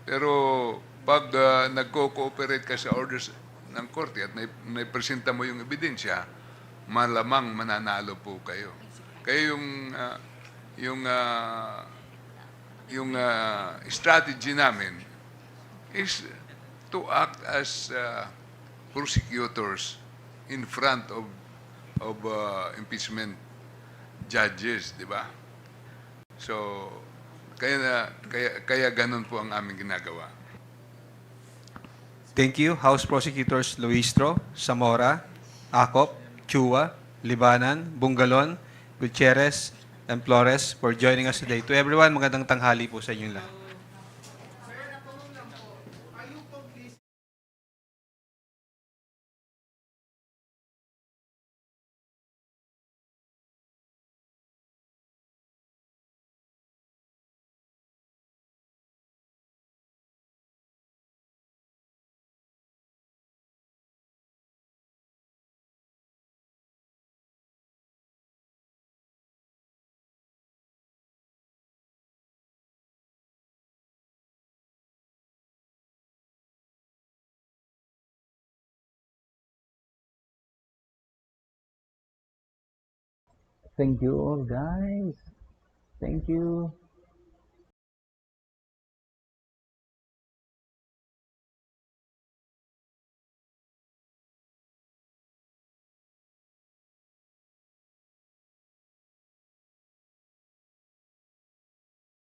[SPEAKER 3] Pero pag nagko-cooperate ka sa orders ng korte at naipresenta mo yung ebidensya, malamang mananalo po kayo. Kaya yung strategy namin is to act as prosecutors in front of impeachment judges, di ba? So, kaya ganun po ang aming ginagawa.
[SPEAKER 2] Thank you, House Prosecutors Luistro, Zamora, Acop, Chua, Libanan, Bungalon, Gutierrez, and Flores for joining us today. To everyone, magandang tanghali po sa inyong lahat.
[SPEAKER 1] Thank you all, guys. Thank you.